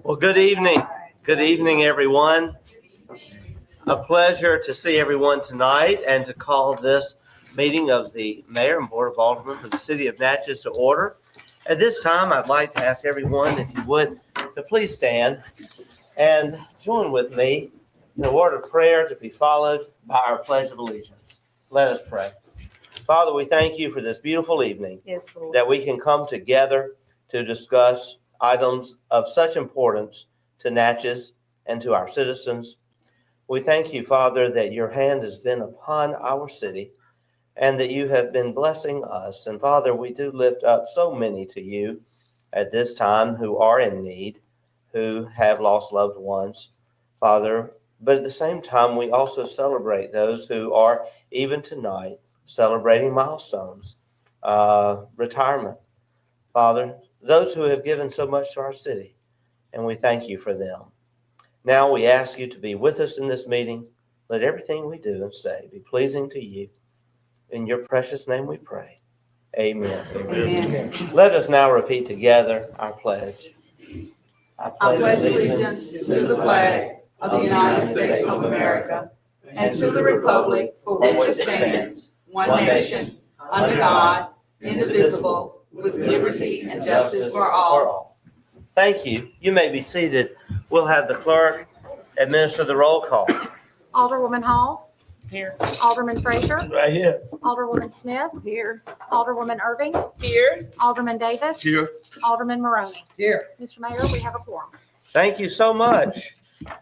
Well, good evening. Good evening, everyone. A pleasure to see everyone tonight and to call this meeting of the Mayor and Board of Aldermen for the City of Natchez to order. At this time, I'd like to ask everyone, if you would, to please stand and join with me in a word of prayer to be followed by our Pledge of Allegiance. Let us pray. Father, we thank you for this beautiful evening. Yes, Lord. That we can come together to discuss items of such importance to Natchez and to our citizens. We thank you, Father, that your hand has been upon our city and that you have been blessing us. And Father, we do lift up so many to you at this time who are in need, who have lost loved ones, Father. But at the same time, we also celebrate those who are, even tonight, celebrating milestones, retirement. Father, those who have given so much to our city, and we thank you for them. Now we ask you to be with us in this meeting. Let everything we do and say be pleasing to you. In your precious name we pray. Amen. Amen. Let us now repeat together our pledge. I pledge allegiance to the flag of the United States of America and to the republic for which it stands, one nation, under God, indivisible, with liberty and justice for all. Thank you. You may be seated. We'll have the clerk administer the roll call. Alderwoman Hall. Here. Alderman Frazier. Right here. Alderwoman Smith. Here. Alderwoman Irving. Here. Alderman Davis. Here. Alderman Maroney. Here. Mr. Mayor, we have a quorum. Thank you so much.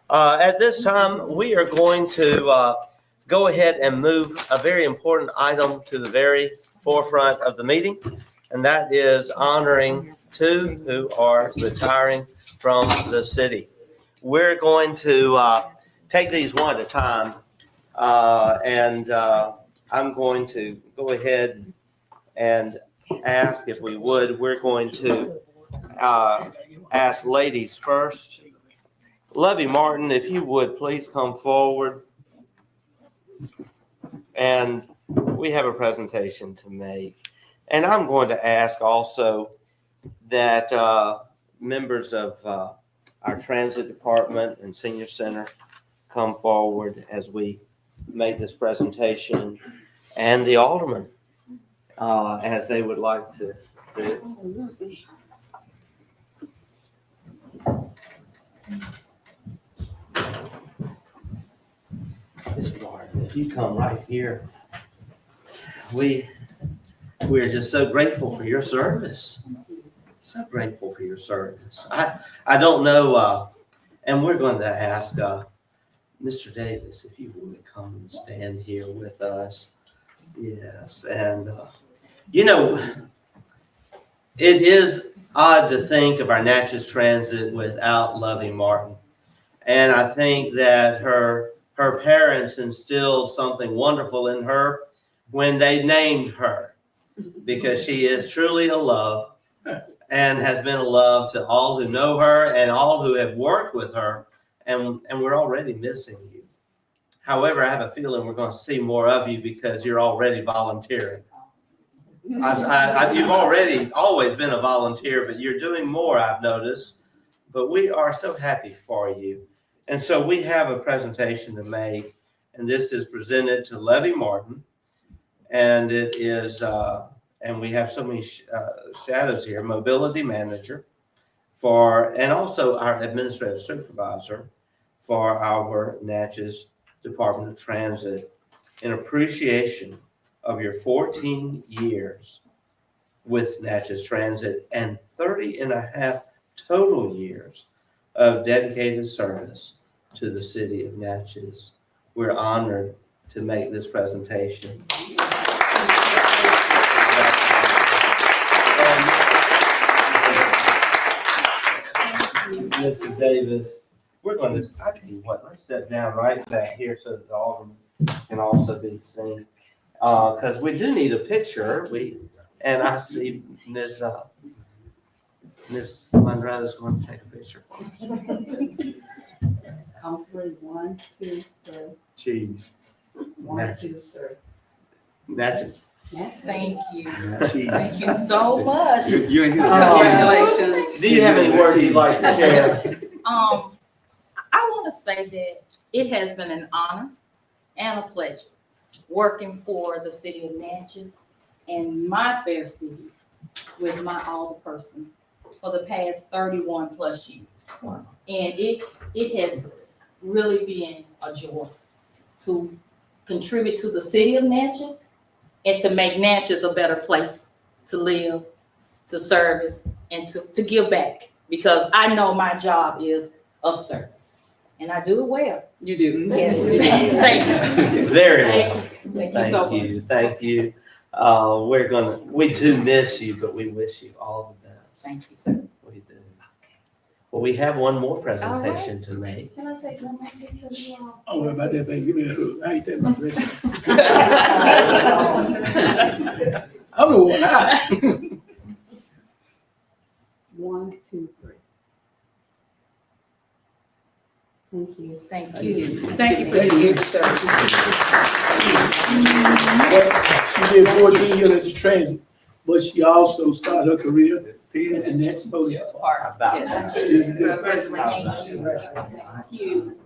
At this time, we are going to go ahead and move a very important item to the very forefront of the meeting, and that is honoring two who are retiring from the city. We're going to take these one at a time, and I'm going to go ahead and ask if we would. We're going to ask ladies first. Lovey Martin, if you would please come forward. And we have a presentation to make. And I'm going to ask also that members of our transit department and senior center come forward as we make this presentation, and the aldermen as they would like to do. Absolutely. Ms. Martin, if you come right here, we're just so grateful for your service. So grateful for your service. I don't know, and we're going to ask Mr. Davis if you would come and stand here with us. Yes, and you know, it is odd to think of our Natchez Transit without Lovey Martin, and I think that her parents instilled something wonderful in her when they named her, because she is truly a love and has been a love to all who know her and all who have worked with her, and we're already missing you. However, I have a feeling we're going to see more of you because you're already volunteering. You've already always been a volunteer, but you're doing more, I've noticed. But we are so happy for you. And so we have a presentation to make, and this is presented to Lovey Martin, and it is, and we have so many shadows here, mobility manager and also our administrative supervisor for our Natchez Department of Transit, in appreciation of your 14 years with Natchez Transit and 30 and a half total years of dedicated service to the city of Natchez. We're honored to make this presentation. Mr. Davis, we're going to, I tell you what, let's sit down right back here so that the alderman can also be seen. Because we do need a picture. And I see Ms. Monroe is going to take a picture for us. Hopefully, 1, 2, 3. Cheese. One, two, three. Natchez. Thank you. She- Thank you so much. You ain't here. Congratulations. Do you have any words you'd like to share? I want to say that it has been an honor and a pleasure working for the city of Natchez and my fair city with my alderpersons for the past 31 plus years. Wow. And it has really been a joy to contribute to the city of Natchez and to make Natchez a better place to live, to service, and to give back. Because I know my job is of service. And I do it well. You do. Yes. Thank you. Very well. Thank you so much. Thank you. We do miss you, but we wish you all the best. Thank you, sir. We do. Well, we have one more presentation to make. Can I take one more picture of you all? Don't worry about that, baby. Give me a hug. I ain't that much rest. I'm the one high. 1, 2, 3. Thank you. Thank you. Thank you for your good service. She did 14 years at the transit, but she also started her career at the next police. About Yes. that. She's a good Thank you.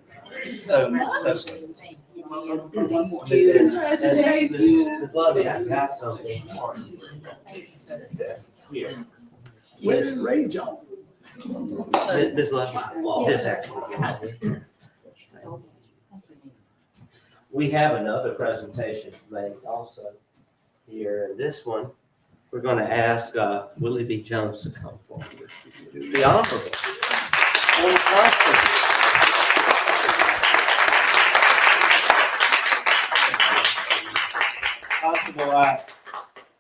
So, Thank you. One more. Ms. Lovey, I got something for you. Here. Where's Ray Jones? Ms. Lovey, this actually. We have another presentation to make also here. And this one, we're going to ask Willie B. Jones to come forward. The Honorable. Constable,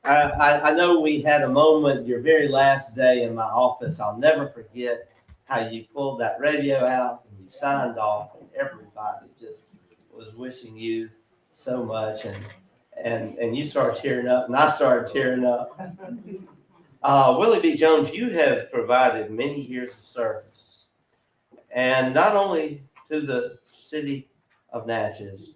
I know we had a moment your very last day in my office. I'll never forget how you pulled that radio out and you signed off, and everybody just was wishing you so much, and you started tearing up, and I started tearing up. Willie B. Jones, you have provided many years of service, and not only to the city of Natchez,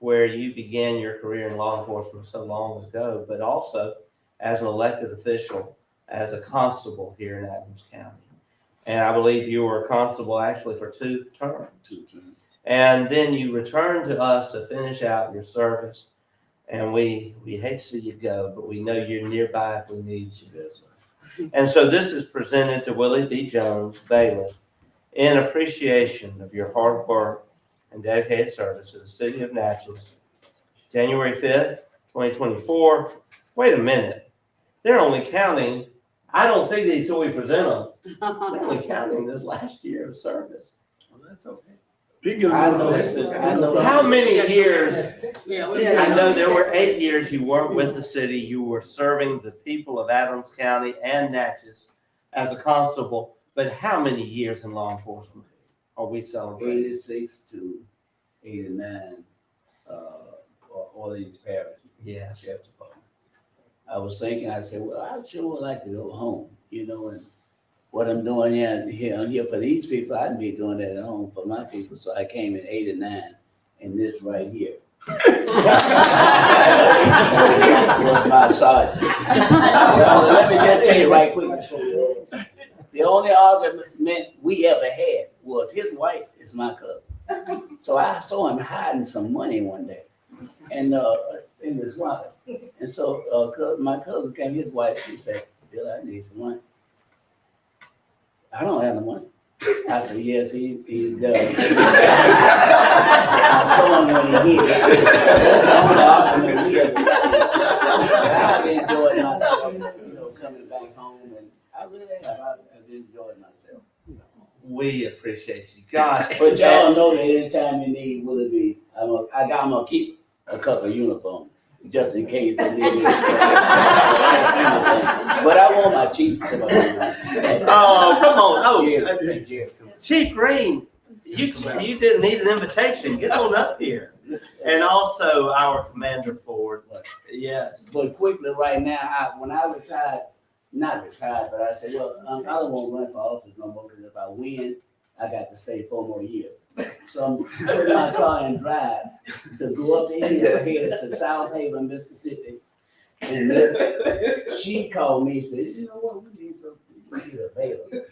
where you began your career in law enforcement so long ago, but also as an elected official, as a constable here in Adams County. And I believe you were a constable actually for 2 terms. And then you returned to us to finish out your service. And we hate to see you go, but we know you're nearby if we need you. And so this is presented to Willie B. Jones, bailiff, in appreciation of your hard work and dedicated service to the city of Natchez. January 5th, 2024. Wait a minute. They're only counting, I don't see these till we present them. They're only counting this last year of service. Well, that's okay. How many years? I know there were 8 years you weren't with the city. You were serving the people of Adams County and Natchez as a constable. But how many years in law enforcement are we celebrating? 86 to 89, Orleans Parish. Yes. Sheriff's Department. I was thinking, I said, well, I sure would like to go home, and what I'm doing here for these people, I'd be doing that at home for my people. So I came in 89, and this right here was my sergeant. Let me just tell you right quick. The only argument we ever had was his wife is my cousin. So I saw him hiding some money one day, and in his wallet. And so my cousin came, his wife, she said, "Bill, I need some money." I don't have the money. I said, "Yes, he does." I saw him when he hit it. I enjoyed myself, coming back home, and I really have. I enjoyed myself. We appreciate you. Gosh. But y'all know that anytime you need Willie B, I'm gonna keep a couple of uniforms just in case they need me. But I want my chief to come up. Oh, come on. Oh, Yeah. Chief Green, you didn't need an invitation. Get on up here. And also our Commander Ford. Yes. But quickly right now, when I retired, not retired, but I said, well, I don't want to run for office no more, because if I win, I got to stay 4 more years. So I'm putting my car in drive to go up the hill, headed to South Haven, Mississippi, And this, she called me and said, you know what, we need a bailiff.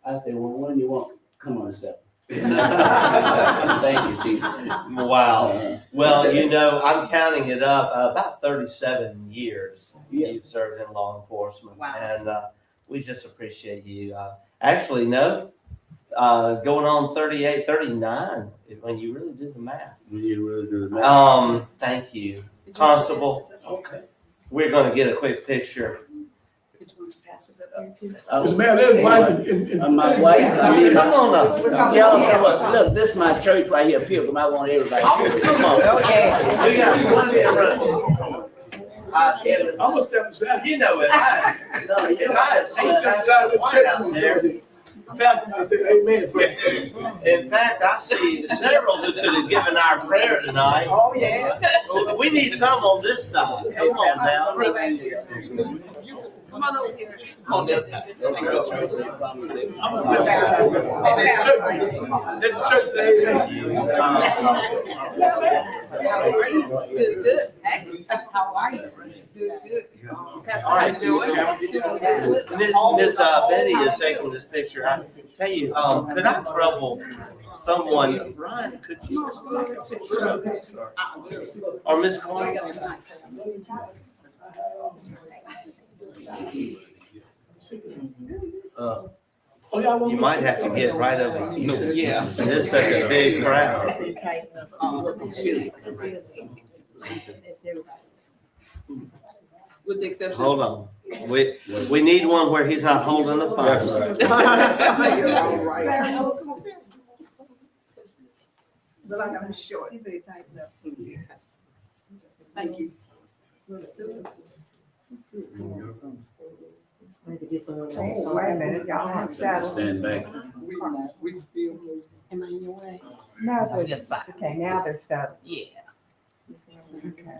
I said, well, when you want, come on, step. Thank you, Chief. Wow. Well, you know, I'm counting it up, about 37 years Yeah. you've served in law enforcement. Wow. And we just appreciate you. Actually, no, going on 38, 39, when you really do the math. You really do that. Thank you. Constable, Okay. we're going to get a quick picture. Mr. Mayor, there's wife and. My wife, I mean, Come on up. y'all, look, this is my church right here, Pilgrim. I want everybody. Come on. Okay. We got one minute running. I'm gonna step aside. You know it. If I had seen that white out there, Pastor, I said, amen. in fact, I see several who could have given our prayer tonight. Oh, yeah. We need some on this side. Come on now. Come on over here. On this side. I'm gonna step aside. This church, Good. Excellent. How are you? Good. Pastor, how you doing? Miss Betty is taking this picture. I tell you, could I trouble someone? Ryan, could you take a picture of this? Or Miss Clark? You might have to get right over here. Yeah. There's such a big crowd. With the exception. Hold on. We need one where he's not holding the phone. You're all right. But I got short. He said, thank you. Oh, wait a minute, y'all not settled. Stand back. We still. Am I in your way? No, On your side. okay, now they're settled. Yeah. Okay.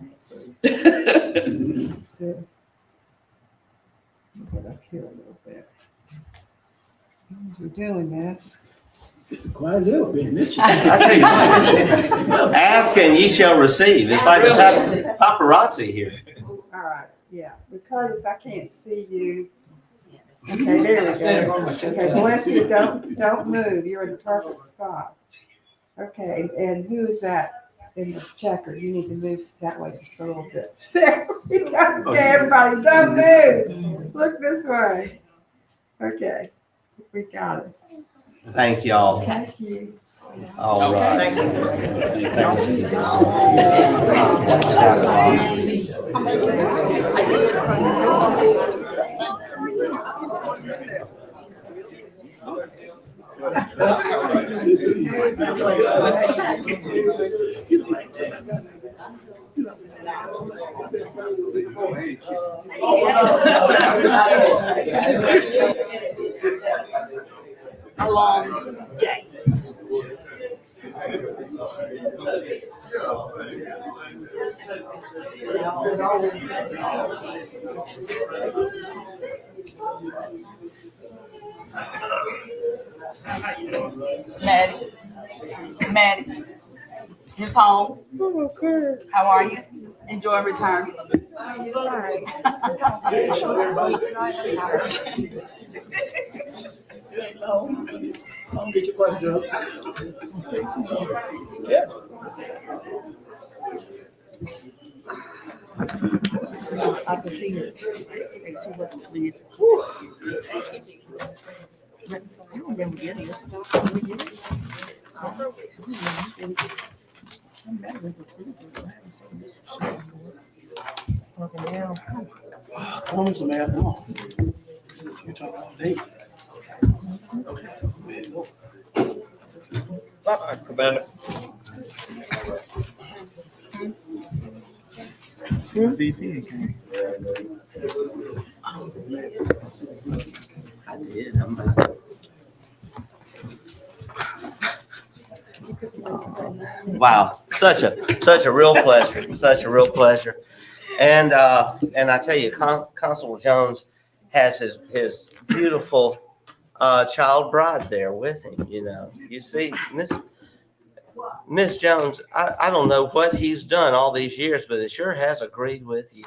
So, get up here a little bit. As we're doing this. Quite a little bit, this. I tell you, ask and ye shall receive. It's like the paparazzi here. All right, yeah, because I can't see you. Okay, there we go. Okay, Valencia, don't move. You're in the perfect spot. Okay, and who is that in the checker? You need to move that way just a little bit. There we go. Okay, everybody, don't move. Look this way. Okay, we got it. Thank y'all. Thank you. All right. A long day. Maddie, Ms. Holmes, how are you? Enjoy retirement. I'll get your butt up. I can see it. She wasn't pleased. Thank you, Jesus. I don't remember getting this stuff. Come on, Mr. Mayor, come on. You talk all day. Commander. I did. I'm not. Wow, such a real pleasure, such a real pleasure. And I tell you, Constable Jones has his beautiful child bride there with him. You know, you see, Miss Jones. I don't know what he's done all these years, but it sure has agreed with you.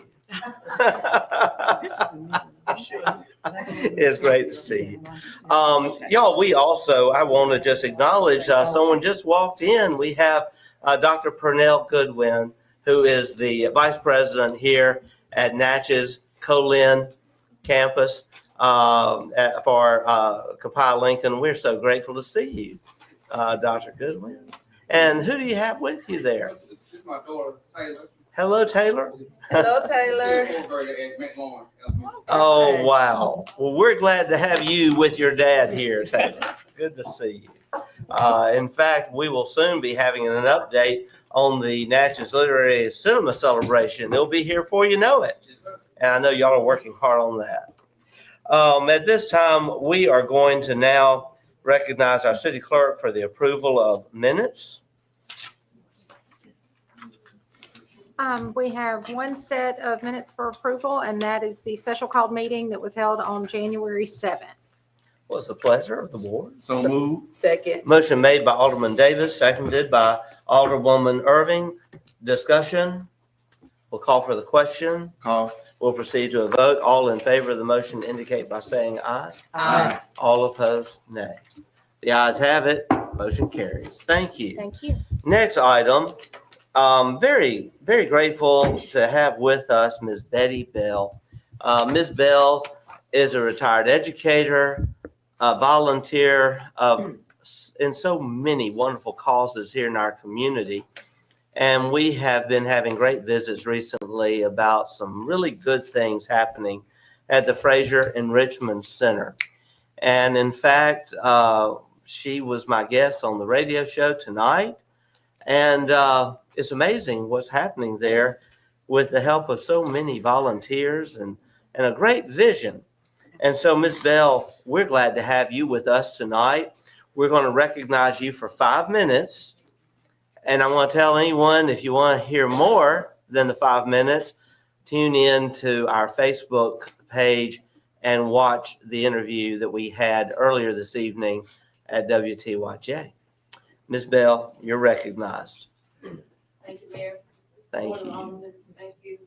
It's great to see you. Y'all, we also, I want to just acknowledge someone just walked in. We have Dr. Pernell Goodwin, who is the vice president here at Natchez Colin campus for Copiah Lincoln. We're so grateful to see you, Dr. Goodwin. And who do you have with you there? This is my daughter, Taylor. Hello, Taylor. Hello, Taylor. Oh, wow. Well, we're glad to have you with your dad here, Taylor. Good to see you. In fact, we will soon be having an update on the Natchez Literary Cinema Celebration. They'll be here before you know it. And I know y'all are working hard on that. At this time, we are going to now recognize our city clerk for the approval of minutes. We have one set of minutes for approval, and that is the special called meeting that was held on January 7th. What's the pleasure of the board? So moved. Second. Motion made by Alderman Davis, seconded by Alderwoman Irving. Discussion? We'll call for the question. Call. We'll proceed to a vote. All in favor of the motion indicate by saying aye. Aye. All opposed, nay. The ayes have it. Motion carries. Thank you. Thank you. Next item, very, very grateful to have with us Ms. Betty Bell. Ms. Bell is a retired educator, a volunteer in so many wonderful causes here in our community. And we have been having great visits recently about some really good things happening at the Fraser Enrichment Center. And in fact, she was my guest on the radio show tonight. And it's amazing what's happening there with the help of so many volunteers and a great vision. And so, Ms. Bell, we're glad to have you with us tonight. We're going to recognize you for 5 minutes. And I want to tell anyone, if you want to hear more than the 5 minutes, tune in to our Facebook page and watch the interview that we had earlier this evening at WTYJ. Ms. Bell, you're recognized. Thank you, Mayor. Thank you. Thank you.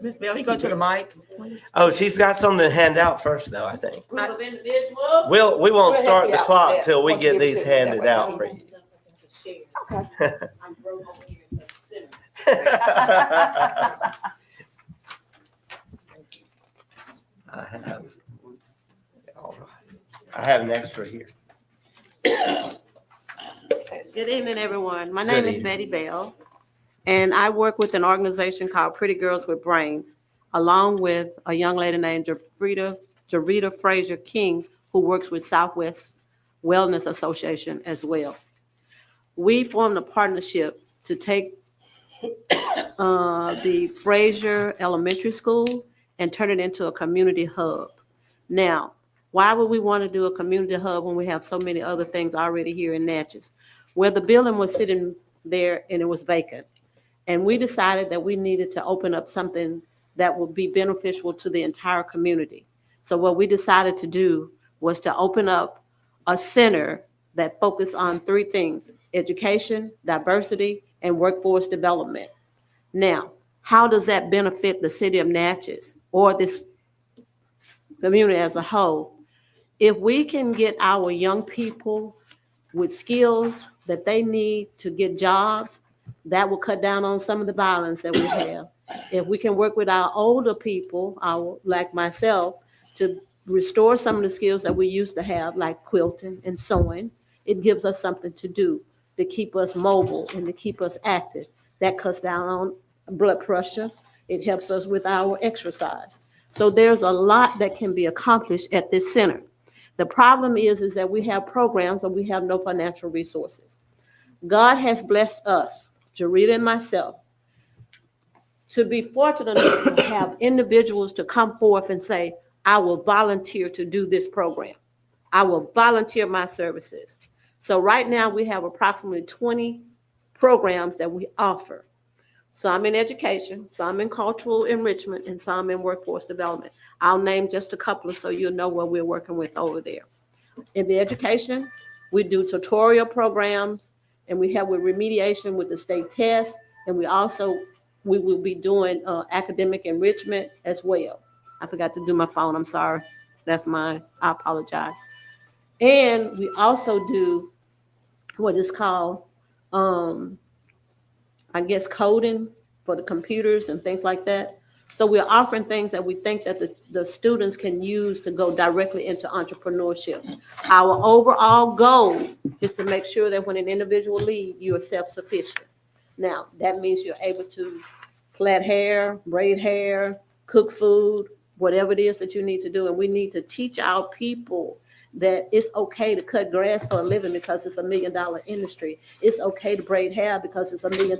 Ms. Bell, you go to the mic. Oh, she's got something to hand out first, though, I think. Group of individuals. We won't We'll start help the you out clock there. till we We'll get give it these to you that handed way. out for you. I have. All right. I have an extra here. Good evening, everyone. My Good name is evening. Betty Bell, and I work with an organization called Pretty Girls with Brains, along with a young lady named Jarita Frazier King, who works with Southwest Wellness Association as well. We formed a partnership to take the Frazier Elementary School and turn it into a community hub. Now, why would we want to do a community hub when we have so many other things already here in Natchez? Well, the building was sitting there and it was vacant. And we decided that we needed to open up something that would be beneficial to the entire community. So what we decided to do was to open up a center that focused on 3 things: education, diversity, and workforce development. Now, how does that benefit the city of Natchez or this community as a whole? If we can get our young people with skills that they need to get jobs, that will cut down on some of the violence that we have. If we can work with our older people, like myself, to restore some of the skills that we used to have, like quilting and sewing, it gives us something to do to keep us mobile and to keep us active. That cuts down on blood pressure. It helps us with our exercise. So there's a lot that can be accomplished at this center. The problem is that we have programs and we have no financial resources. God has blessed us, Jarita and myself, to be fortunate enough to have individuals to come forth and say, I will volunteer to do this program. I will volunteer my services. So right now we have approximately 20 programs that we offer. Some in education, some in cultural enrichment, and some in workforce development. I'll name just a couple so you'll know what we're working with over there. In the education, we do tutorial programs, and we help with remediation with the state test, and we also we will be doing academic enrichment as well. I forgot to do my phone. I'm sorry. That's mine. I apologize. And we also do what is called, I guess, coding for the computers and things like that. So we're offering things that we think that the students can use to go directly into entrepreneurship. Our overall goal is to make sure that when an individual leaves, you are self-sufficient. Now, that means you're able to plait hair, braid hair, cook food, whatever it is that you need to do. And we need to teach our people that it's okay to cut grass for a living because it's $1 million industry. It's okay to braid hair because it's $1 million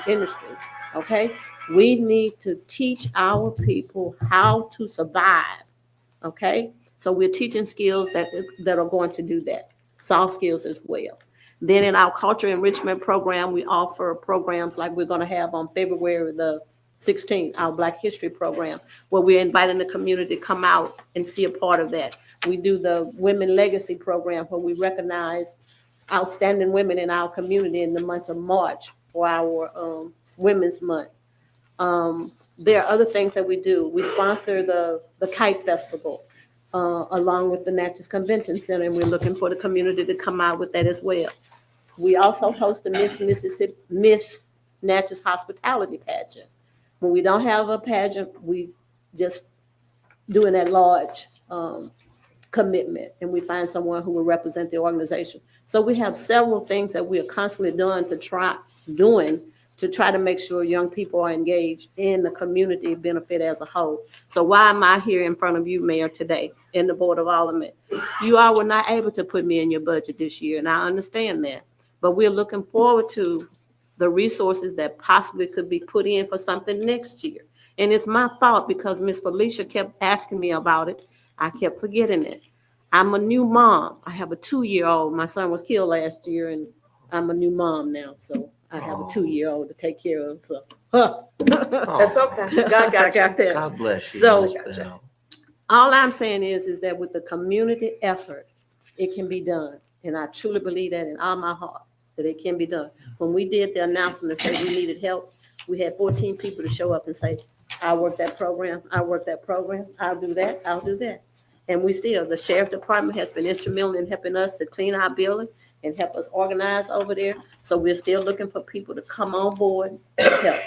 industry. Okay? We need to teach our people how to survive. Okay? So we're teaching skills that are going to do that. Soft skills as well. Then in our culture enrichment program, we offer programs like we're going to have on February the 16th, our Black History program, where we're inviting the community to come out and see a part of that. We do the Women Legacy program where we recognize outstanding women in our community in the month of March for our Women's Month. There are other things that we do. We sponsor the Kite Festival along with the Natchez Convention Center, and we're looking for the community to come out with that as well. We also host the Miss Natchez Hospitality Pageant. When we don't have a pageant, we just doing that large commitment, and we find someone who will represent the organization. So we have several things that we are constantly doing to try to make sure young people are engaged in the community benefit as a whole. So why am I here in front of you, Mayor, today in the Board of Aldermen? You all were not able to put me in your budget this year, and I understand that. But we're looking forward to the resources that possibly could be put in for something next year. And it's my fault because Miss Felicia kept asking me about it. I kept forgetting it. I'm a new mom. I have a 2-year-old. My son was killed last year, and I'm a new mom now. So I have a 2-year-old to take care of. So That's okay. God got you. that. God bless you. So- Miss Bell. All I'm saying is that with the community effort, it can be done. And I truly believe that in all my heart, that it can be done. When we did the announcement that said we needed help, we had 14 people to show up and say, I work that program, I'll do that, I'll do that. And the sheriff department has been instrumental in helping us to clean our building and help us organize over there. So we're still looking for people to come on board and help.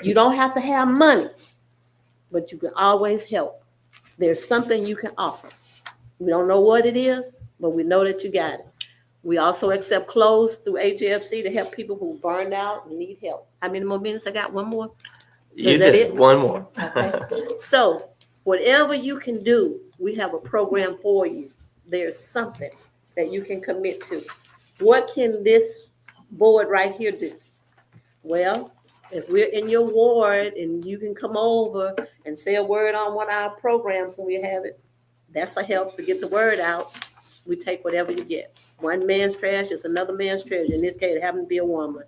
You don't have to have money, but you can always help. There's something you can offer. We don't know what it is, but we know that you got it. We also accept clothes through HFC to help people who burned out and need help. How many more minutes? I got one more. You that did it? one more. Okay. So whatever you can do, we have a program for you. There's something that you can commit to. What can this board right here do? Well, if we're in your ward and you can come over and say a word on one of our programs when we have it, that's a help to get the word out. We take whatever you get. One man's trash is another man's treasure. In this case, it happened to be a woman.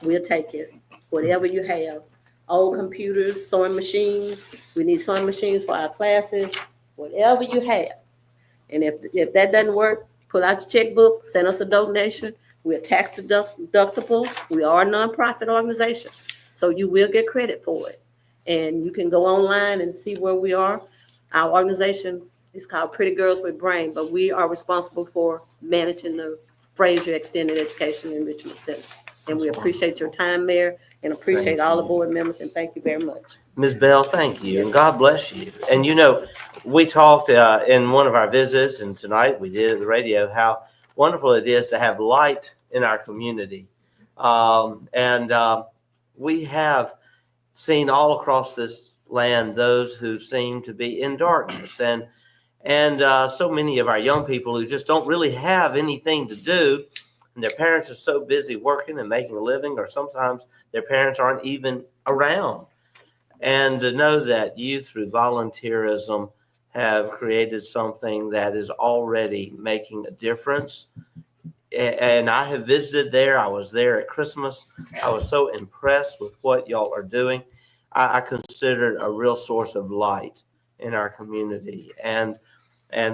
We'll take it. Whatever you have. Old computers, sewing machines. We need sewing machines for our classes. Whatever you have. And if that doesn't work, pull out your checkbook, send us a donation. We're tax deductible. We are a nonprofit organization. So you will get credit for it. And you can go online and see where we are. Our organization is called Pretty Girls with Brain, but we are responsible for managing the Fraser Extended Education Enrichment Center. And we appreciate your time, Mayor, and appreciate all the board members, and thank you very much. Ms. Bell, thank you, and God bless you. And we talked in one of our visits, and tonight we did at the radio, how wonderful it is to have light in our community. We have seen all across this land those who seem to be in darkness, and so many of our young people who just don't really have anything to do, and their parents are so busy working and making a living, or sometimes their parents aren't even around. And to know that you, through volunteerism, have created something that is already making a difference. And I have visited there. I was there at Christmas. I was so impressed with what y'all are doing. I consider it a real source of light in our community. And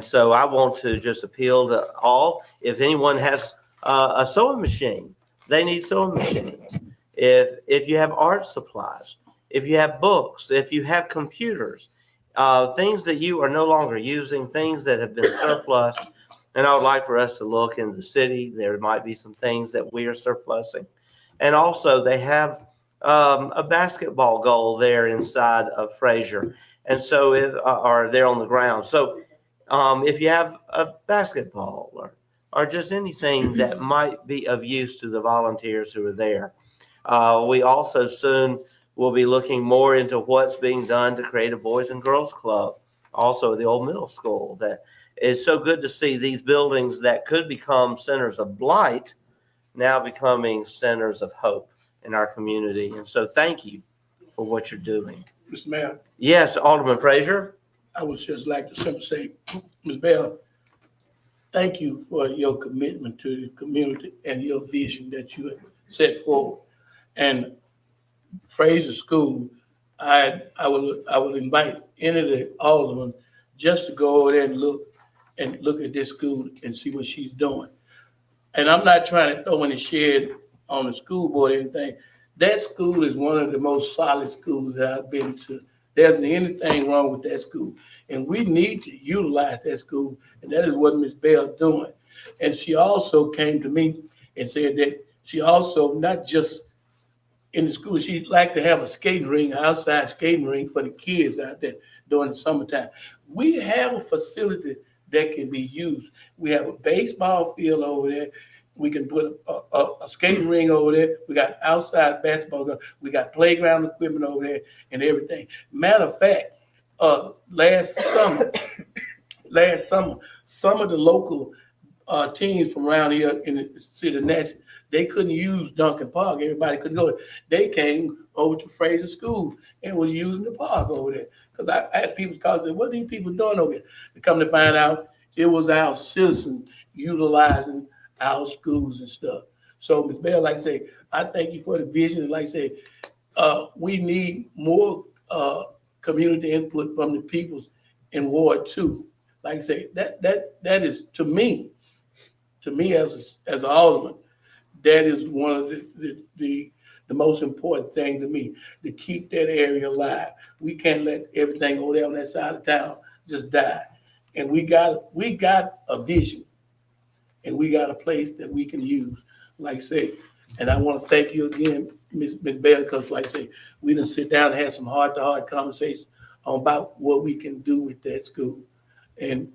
so I want to just appeal to all. If anyone has a sewing machine, they need sewing machines. if you have art supplies, if you have books, if you have computers, things that you are no longer using, things that have been surplus. And I would like for us to look in the city. There might be some things that we are surplusing. And also they have a basketball goal there inside of Fraser. And so or there on the ground. So if you have a basketball or just anything that might be of use to the volunteers who are there. We also soon will be looking more into what's being done to create a Boys and Girls Club, also at the old middle school. That is so good to see these buildings that could become centers of blight now becoming centers of hope in our community. And so thank you for what you're doing. Mr. Mayor, Yes, Alderman Frazier. I would just like to simply say, Ms. Bell, thank you for your commitment to the community and your vision that you have set forward. And Fraser School, I would invite any of the aldermen just to go over there and look at this school and see what she's doing. And I'm not trying to throw any shade on the school board or anything. That school is one of the most solid schools that I've been to. There isn't anything wrong with that school. And we need to utilize that school. And that is what Ms. Bell's doing. And she also came to me and said that she also, not just in the school, she'd like to have a skating ring, outside skating ring for the kids out there during the summertime. We have a facility that can be used. We have a baseball field over there. We can put a skating ring over there. We got outside basketball. We got playground equipment over there and everything. Matter of fact, last summer, some of the local teams from around here in the city of Nashville, they couldn't use Duncan Park. Everybody couldn't go. They came over to Fraser School and was using the park over there. Because I had people call and what are these people doing over here? To come to find out, it was our citizens utilizing our schools and stuff. So, Ms. Bell, like I say, I thank you for the vision. And like I say, we need more community input from the peoples in Ward 2. Like I say, that is to me as an alderman, that is one of the most important thing to me, to keep that area alive. We can't let everything over there on that side of town just die. And we got a vision, and we got a place that we can use, like I say. And I want to thank you again, Ms. Bell, because like I say, we done sit down and had some heart-to-heart conversations about what we can do with that school. And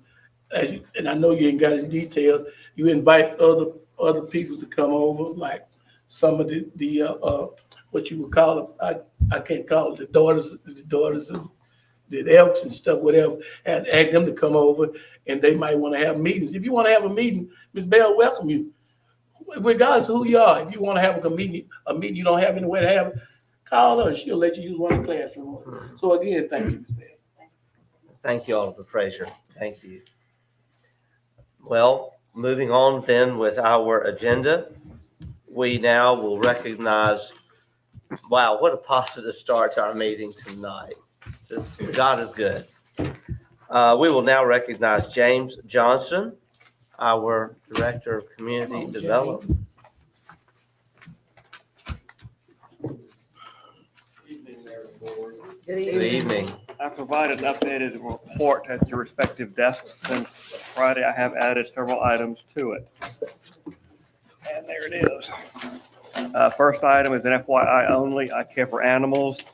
and I know you ain't got in detail. You invite other people to come over, like some of the what you would call it. I can't call it the daughters of the Elks and stuff, whatever, and ask them to come over, and they might want to have meetings. If you want to have a meeting, Ms. Bell welcome you, regardless of who you are. If you want to have a meeting you don't have anywhere to have it, call her. She'll let you use one of the classrooms. So again, thank you, Ms. Bell. Thank you, Alderman Frazier. Thank you. Well, moving on then with our agenda, we now will recognize, wow, what a positive start to our meeting tonight. God is good. We will now recognize James Johnson, our Director of Community Development. Good evening. I provided an updated report at your respective desks. Since Friday, I have added several items to it. And there it is. First item is an FYI only. I care for animals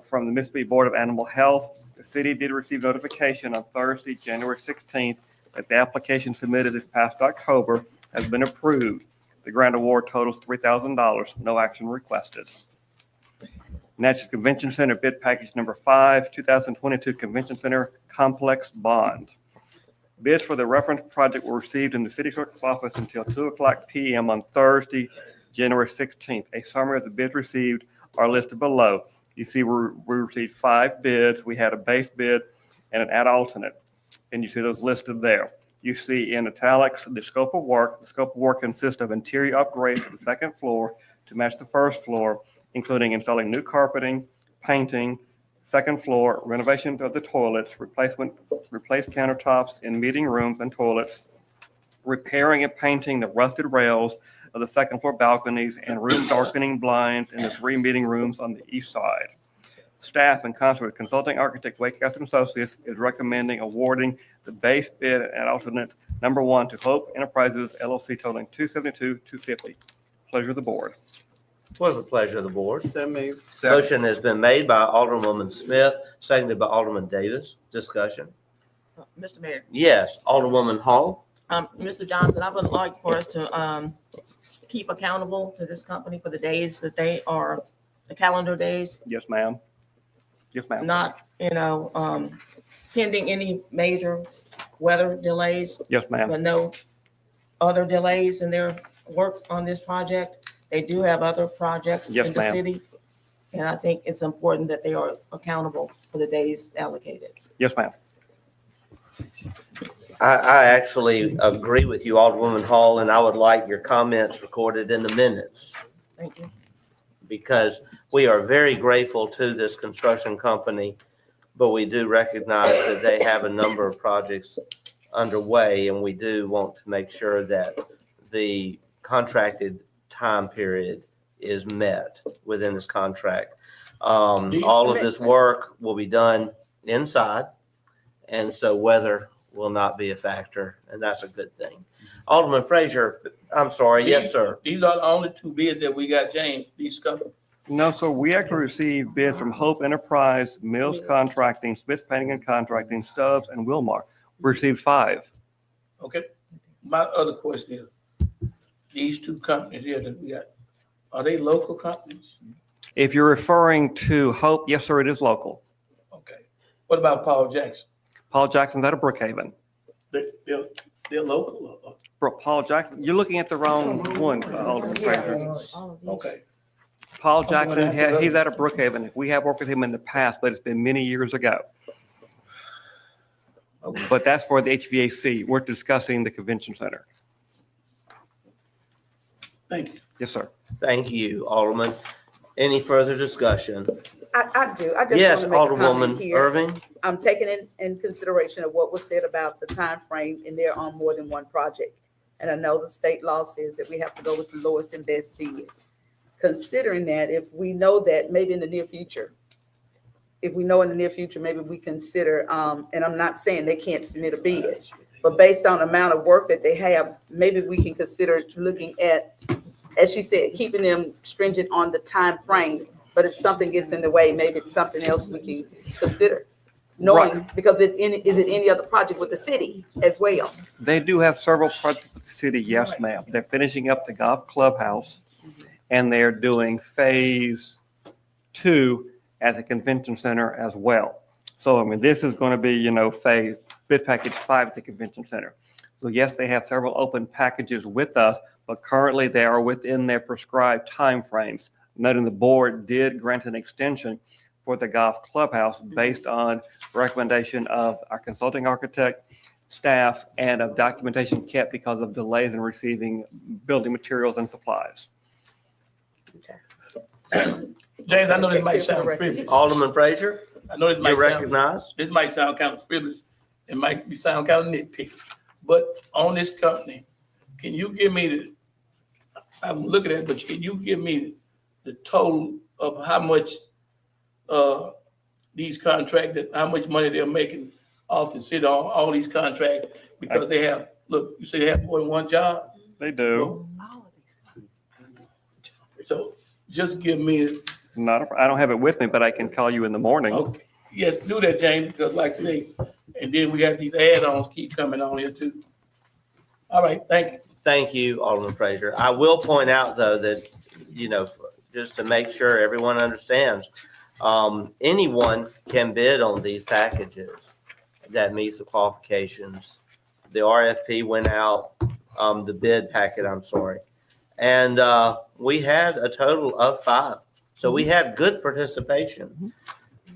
from the Mississippi Board of Animal Health. The city did receive notification on Thursday, January 16th, that the application submitted this past October has been approved. The grant award totals $3,000. No action requested. Natchez Convention Center bid package number 5, 2022 Convention Center Complex Bond. Bids for the reference project were received in the city clerk's office until 2:00 p.m. on Thursday, January 16th. A summary of the bids received are listed below. You see we received 5 bids. We had a base bid and an ad alternate, and you see those listed there. You see in italics the scope of work. The scope of work consists of interior upgrades to the second floor to match the first floor, including installing new carpeting, painting, second floor, renovation of the toilets, replace countertops in meeting rooms and toilets, repairing and painting the rusted rails of the second floor balconies and room darkening blinds in the 3 meeting rooms on the east side. Staff, in concert with consulting architect Wakehouse and Associates, is recommending awarding the base bid and alternate number 1 to Hope Enterprises LLC totaling $272,250. Pleasure of the board. What is the pleasure of the board? So moved. Motion has been made by Alderwoman Smith, seconded by Alderman Davis. Discussion. Mr. Mayor, Yes, Alderwoman Hall. Mr. Johnson, I would like for us to, keep accountable to this company for the days that they are, the calendar days, Yes, ma'am. Yes, ma'am. not, pending any major weather delays, Yes, ma'am. but no other delays in their work on this project. They do have other projects Yes, in the ma'am. city. And I think it's important that they are accountable for the days allocated. Yes, ma'am. I actually agree with you, Alderwoman Hall, and I would like your comments recorded in the minutes, Thank you. because we are very grateful to this construction company, but we do recognize that they have a number of projects underway, and we do want to make sure that the contracted time period is met within this contract. All of this work will be done inside, and so weather will not be a factor, and that's a good thing. Alderman Frazier, I'm sorry, yes, sir. These are the only 2 bids that we got, James, these companies. No, so we actually received bids from Hope Enterprise, Mills Contracting, Smith Painting and Contracting, Stubbs, and Wilmar. We received 5. Okay, my other question is, these 2 companies here that we got, are they local companies? If you're referring to Hope, yes, sir, it is local. Okay. What about Paul Jackson? Paul Jackson's out of Brookhaven. They're local? Paul Jackson, you're looking at the wrong one, Alderman Frazier. Okay. Paul Jackson, he's out of Brookhaven. We have worked with him in the past, but it's been many years ago. Okay. But that's for the HVAC. We're discussing the convention center. Thank you. Yes, sir. Thank you, Alderman. Any further discussion? I do. I just Yes, want to make a comment Alderwoman here. Irving. I'm taking in consideration of what was said about the time frame, and they're on more than one project. And I know the state law says that we have to go with the lowest and best bid. Considering that, if we know that maybe in the near future, maybe we consider, and I'm not saying they can't submit a bid, but based on the amount of work that they have, maybe we can consider looking at, as she said, keeping them stringent on the time frame. But if something gets in the way, maybe it's something else we can consider. Knowing, because is it any other project with the city as well? They do have several projects with the city, yes, ma'am. They're finishing up the golf clubhouse, and they're doing phase 2 at the convention center as well. So, I mean, this is going to be, phase bid package 5 at the convention center. So yes, they have several open packages with us, but currently they are within their prescribed timeframes. Noting the board did grant an extension for the golf clubhouse based on recommendation of our consulting architect, staff, and of documentation kept because of delays in receiving building materials and supplies. James, I know this might sound frivolous. Alderman Frazier, I know this you might sound, recognize? this might sound kind of frivolous. It might sound kind of nitpicky. But on this company, can you give me I'm looking at it, but can you give me the total of how much these contractors, how much money they're making off the city on all these contracts? Because they have, look, you say they have more than one job? They do. So just give me, I don't have it with me, but I can call you in the morning. okay, yes, do that, James, because like I say, and then we got these add-ons keep coming on here too. All right, thank you. Thank you, Alderman Frazier. I will point out, though, that, just to make sure everyone understands, anyone can bid on these packages that meets the qualifications. The RFP went out, the bid packet, I'm sorry. And we had a total of 5. So we had good participation.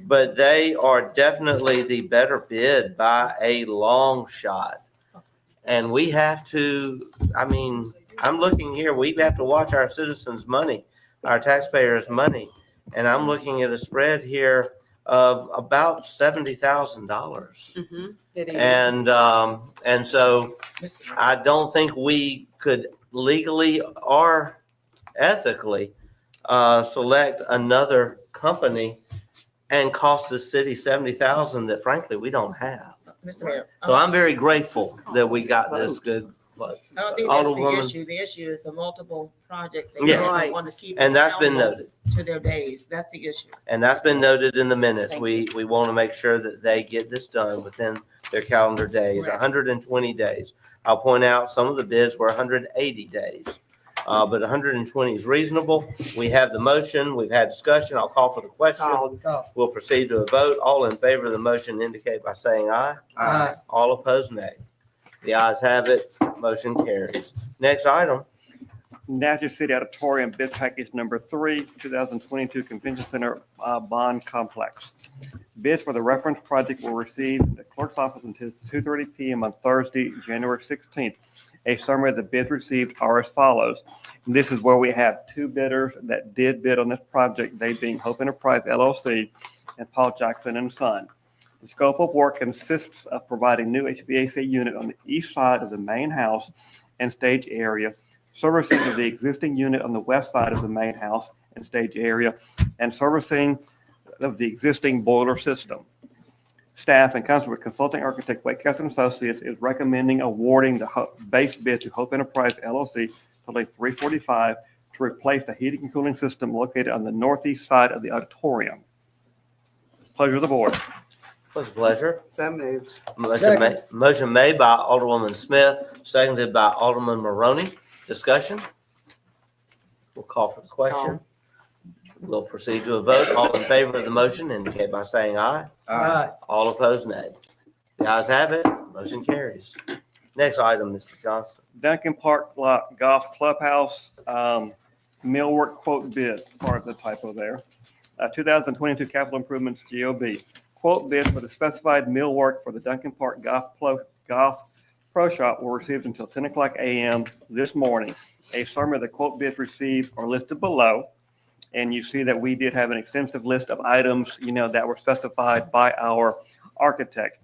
But they are definitely the better bid by a long shot. And we have to, I'm looking here, we have to watch our citizens' money, our taxpayers' money. And I'm looking at a spread here of about $70,000. It is. And so I don't think we could legally or ethically select another company and cost the city $70,000 that frankly we don't have. Mr. Mayor. So I'm very grateful that we got this good. But I don't think that's the Alderwoman- issue. The issue is the multiple projects. They Yeah. Right. want to keep. And that's been accountable noted. To their days. That's the issue. And that's been noted in the minutes. Thank We want to make sure that they get this done within their calendar days, Correct. 120 days. I'll point out some of the bids were 180 days. But 120 is reasonable. We have the motion. We've had discussion. I'll call for the question. We'll proceed to a vote. All in favor of the motion indicate by saying aye. Aye. All opposed, nay. The ayes have it. Motion carries. Next item. Natchez City Auditorium bid package number 3, 2022 Convention Center Bond Complex. Bids for the reference project were received at the clerk's office until 2:30 p.m. on Thursday, January 16th. A summary of the bids received are as follows. This is where we have 2 bidders that did bid on this project, they being Hope Enterprise LLC and Paul Jackson and Son. The scope of work consists of providing new HVAC unit on the east side of the main house and stage area, servicing of the existing unit on the west side of the main house and stage area, and servicing of the existing boiler system. Staff, in concert with consulting architect Wake Castle Associates, is recommending awarding the base bid to Hope Enterprise LLC totaling $345 to replace the heating and cooling system located on the northeast side of the auditorium. Pleasure of the board. What's the pleasure? So moved. Motion made by Alderwoman Smith, seconded by Alderman Maroney. Discussion? We'll call for the question. We'll proceed to a vote. All in favor of the motion indicate by saying aye. Aye. All opposed, nay. The ayes have it. Motion carries. Next item, Mr. Johnston. Duncan Park Golf Clubhouse millwork quote bid, part of the typo there. 2022 capital improvements GOB. Quote bid for the specified millwork for the Duncan Park Golf Pro Shop were received until 10 o'clock a.m. this morning. A summary of the quote bids received are listed below. And you see that we did have an extensive list of items, that were specified by our architect.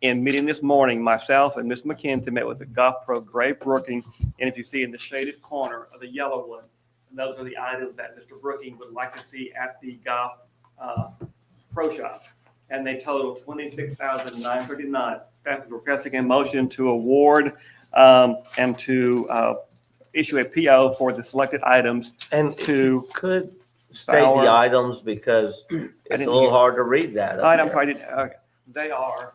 In meeting this morning, myself and Ms. McKenzie met with the Golf Pro Gray Brooking. And if you see in the shaded corner of the yellow one, those are the items that Mr. Brooking would like to see at the Golf Pro Shop. And they total $26,939. Staff is requesting a motion to award and to issue a PO for the selected items And to could state the items because it's a little hard to read that. up items. there. They are,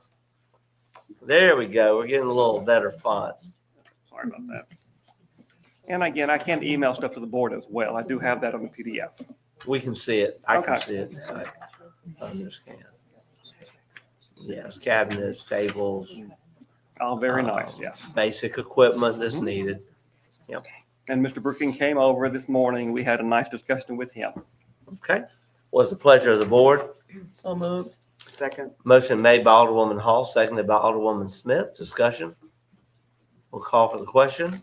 There we go. We're getting a little better font. sorry about that. And again, I can email stuff to the board as well. I do have that on the PDF. We can see it. I can Okay. see it. I understand. Yes, cabinets, tables. Oh, very nice, yes. Basic equipment that's needed. And Mr. Brooking came over this morning. We had a nice discussion with him. Okay. What's the pleasure of the board? So moved. Second. Motion made by Alderwoman Hall, seconded by Alderwoman Smith. Discussion? We'll call for the question.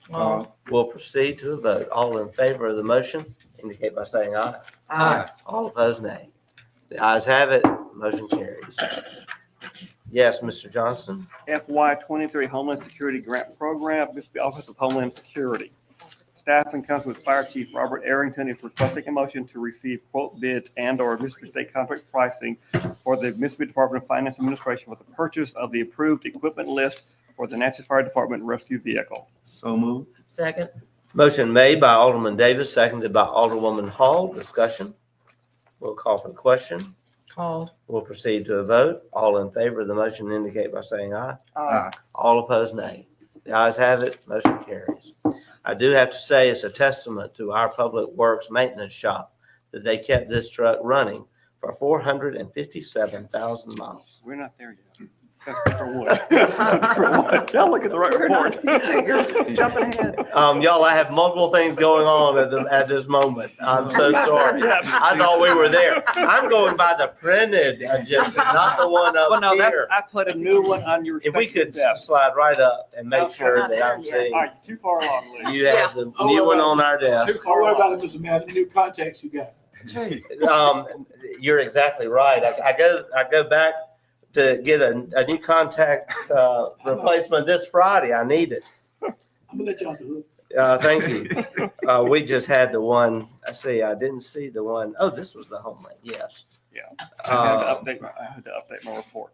We'll proceed to a vote. All in favor of the motion indicate by saying aye. Aye. All opposed, nay. The ayes have it. Motion carries. Yes, Mr. Johnston? FY23 Homeland Security Grant Program, Mississippi Office of Homeland Security. Staff in concert with Fire Chief Robert Arrington is requesting a motion to receive quote bids and/or Mississippi State contract pricing for the Mississippi Department of Finance Administration with the purchase of the approved equipment list for the Natchez Fire Department rescue vehicle. So moved. Second. Motion made by Alderman Davis, seconded by Alderwoman Hall. Discussion? We'll call for the question. Called. We'll proceed to a vote. All in favor of the motion indicate by saying aye. Aye. All opposed, nay. The ayes have it. Motion carries. I do have to say it's a testament to our Public Works Maintenance Shop that they kept this truck running for 457,000 miles. We're not there yet. That's different wood. Y'all look at the right report. You're jumping ahead. Y'all, I have multiple things going on at this moment. I'm so sorry. I thought we were there. I'm going by the printed agenda, not the one Well, up no, here. I put a new one on your If we respective could desk. slide right up and make Okay. sure that I'm seeing, All right, you're too far along, Lee. you have the new one on our desk. Don't worry about it, Mr. Mayor, the new contacts you got. You're exactly right. I go back to get a new contact replacement this Friday. I need it. I'm gonna let y'all do Thank you. We just had the one. I didn't see the one. Oh, this was the home lane. Yes. Yeah. I had to update my report.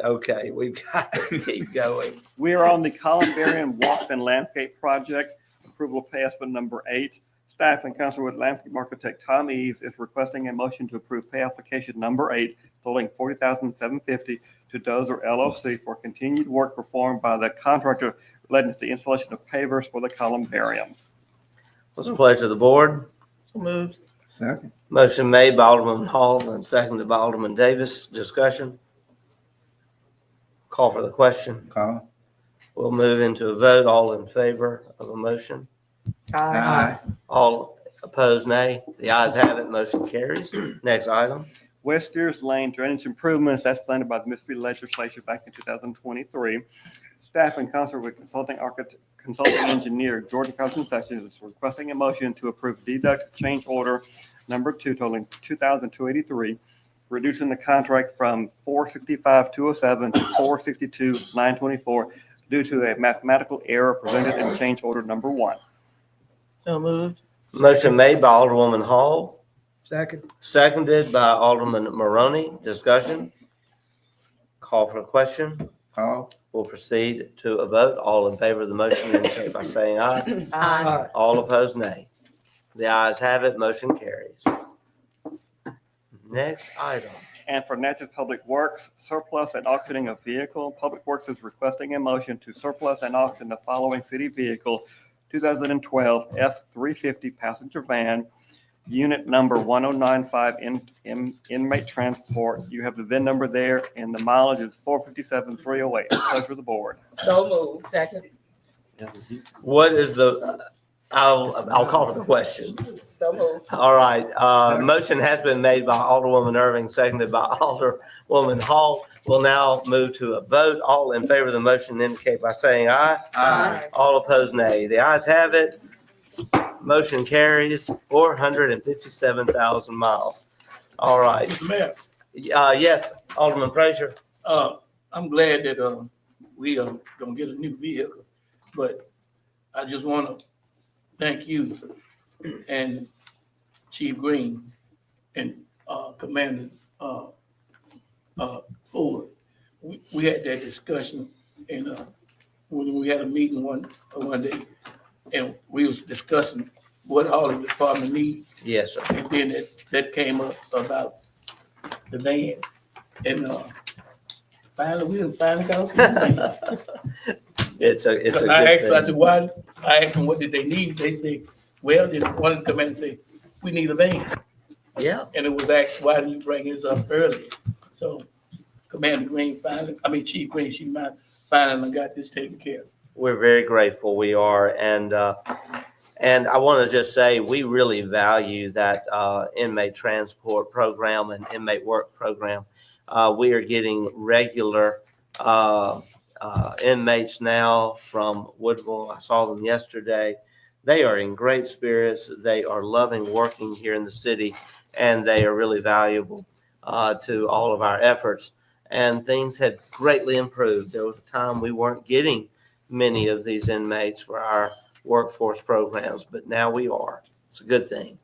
Okay, we've got to keep going. We are on the Columbarium Walks and Landscape Project. Approval of pay estimate number 8. Staff in concert with landscape architect Tom Eves is requesting a motion to approve pay application number 8 totaling $40,750 to Dozer LLC for continued work performed by the contractor relating to the installation of pavers for the Columbarium. What's the pleasure of the board? So moved. Second. Motion made by Alderman Hall and seconded by Alderman Davis. Discussion? Call for the question. Call. We'll move into a vote. All in favor of a motion? Aye. All opposed, nay. The ayes have it. Motion carries. Next item. West Steers Lane drainage improvements as planned by the Mississippi Legislature back in 2023. Staff in concert with consulting engineer Jordan Carlson Sessions is requesting a motion to approve deduct change order number 2 totaling $2,283, reducing the contract from $465,207 to $462,924 due to a mathematical error presented in change order number 1. So moved. Motion made by Alderwoman Hall, Second. seconded by Alderman Maroney. Discussion? Call for a question. Call. We'll proceed to a vote. All in favor of the motion indicate by saying aye. Aye. All opposed, nay. The ayes have it. Motion carries. Next item. And for Natchez Public Works, surplus and auctioning of vehicle. Public Works is requesting a motion to surplus and auction the following city vehicle: 2012 F-350 passenger van, unit number 1095 inmate transport. You have the VIN number there, and the mileage is 457,308. Pleasure of the board. So moved. Second. What is the, I'll call for the question. So moved. All right, motion has been made by Alderwoman Irving, seconded by Alderwoman Hall. We'll now move to a vote. All in favor of the motion indicate by saying aye. Aye. All opposed, nay. The ayes have it. Motion carries. 457,000 miles. All right. Mr. Mayor, Yes, Alderman Frazier. I'm glad that we are gonna get a new vehicle, but I just want to thank you and Chief Green and Commander Ford. We had that discussion and when we had a meeting one day, and we was discussing what all the department needs. Yes, sir. And then that came up about the van. And finally, we finally got some. It's a good I asked, I thing. said, why? I asked them, what did they need? They say, well, they wanted to come in and say, we need a van. Yeah. And it was asked, why didn't you bring this up earlier? So Commander Green Chief Green, she finally got this taken care of. We're very grateful. We are. And I want to just say, we really value that inmate transport program and inmate work program. We are getting regular inmates now from Woodville. I saw them yesterday. They are in great spirits. They are loving working here in the city, and they are really valuable to all of our efforts. And things have greatly improved. There was a time we weren't getting many of these inmates for our workforce programs, but now we are. It's a good thing.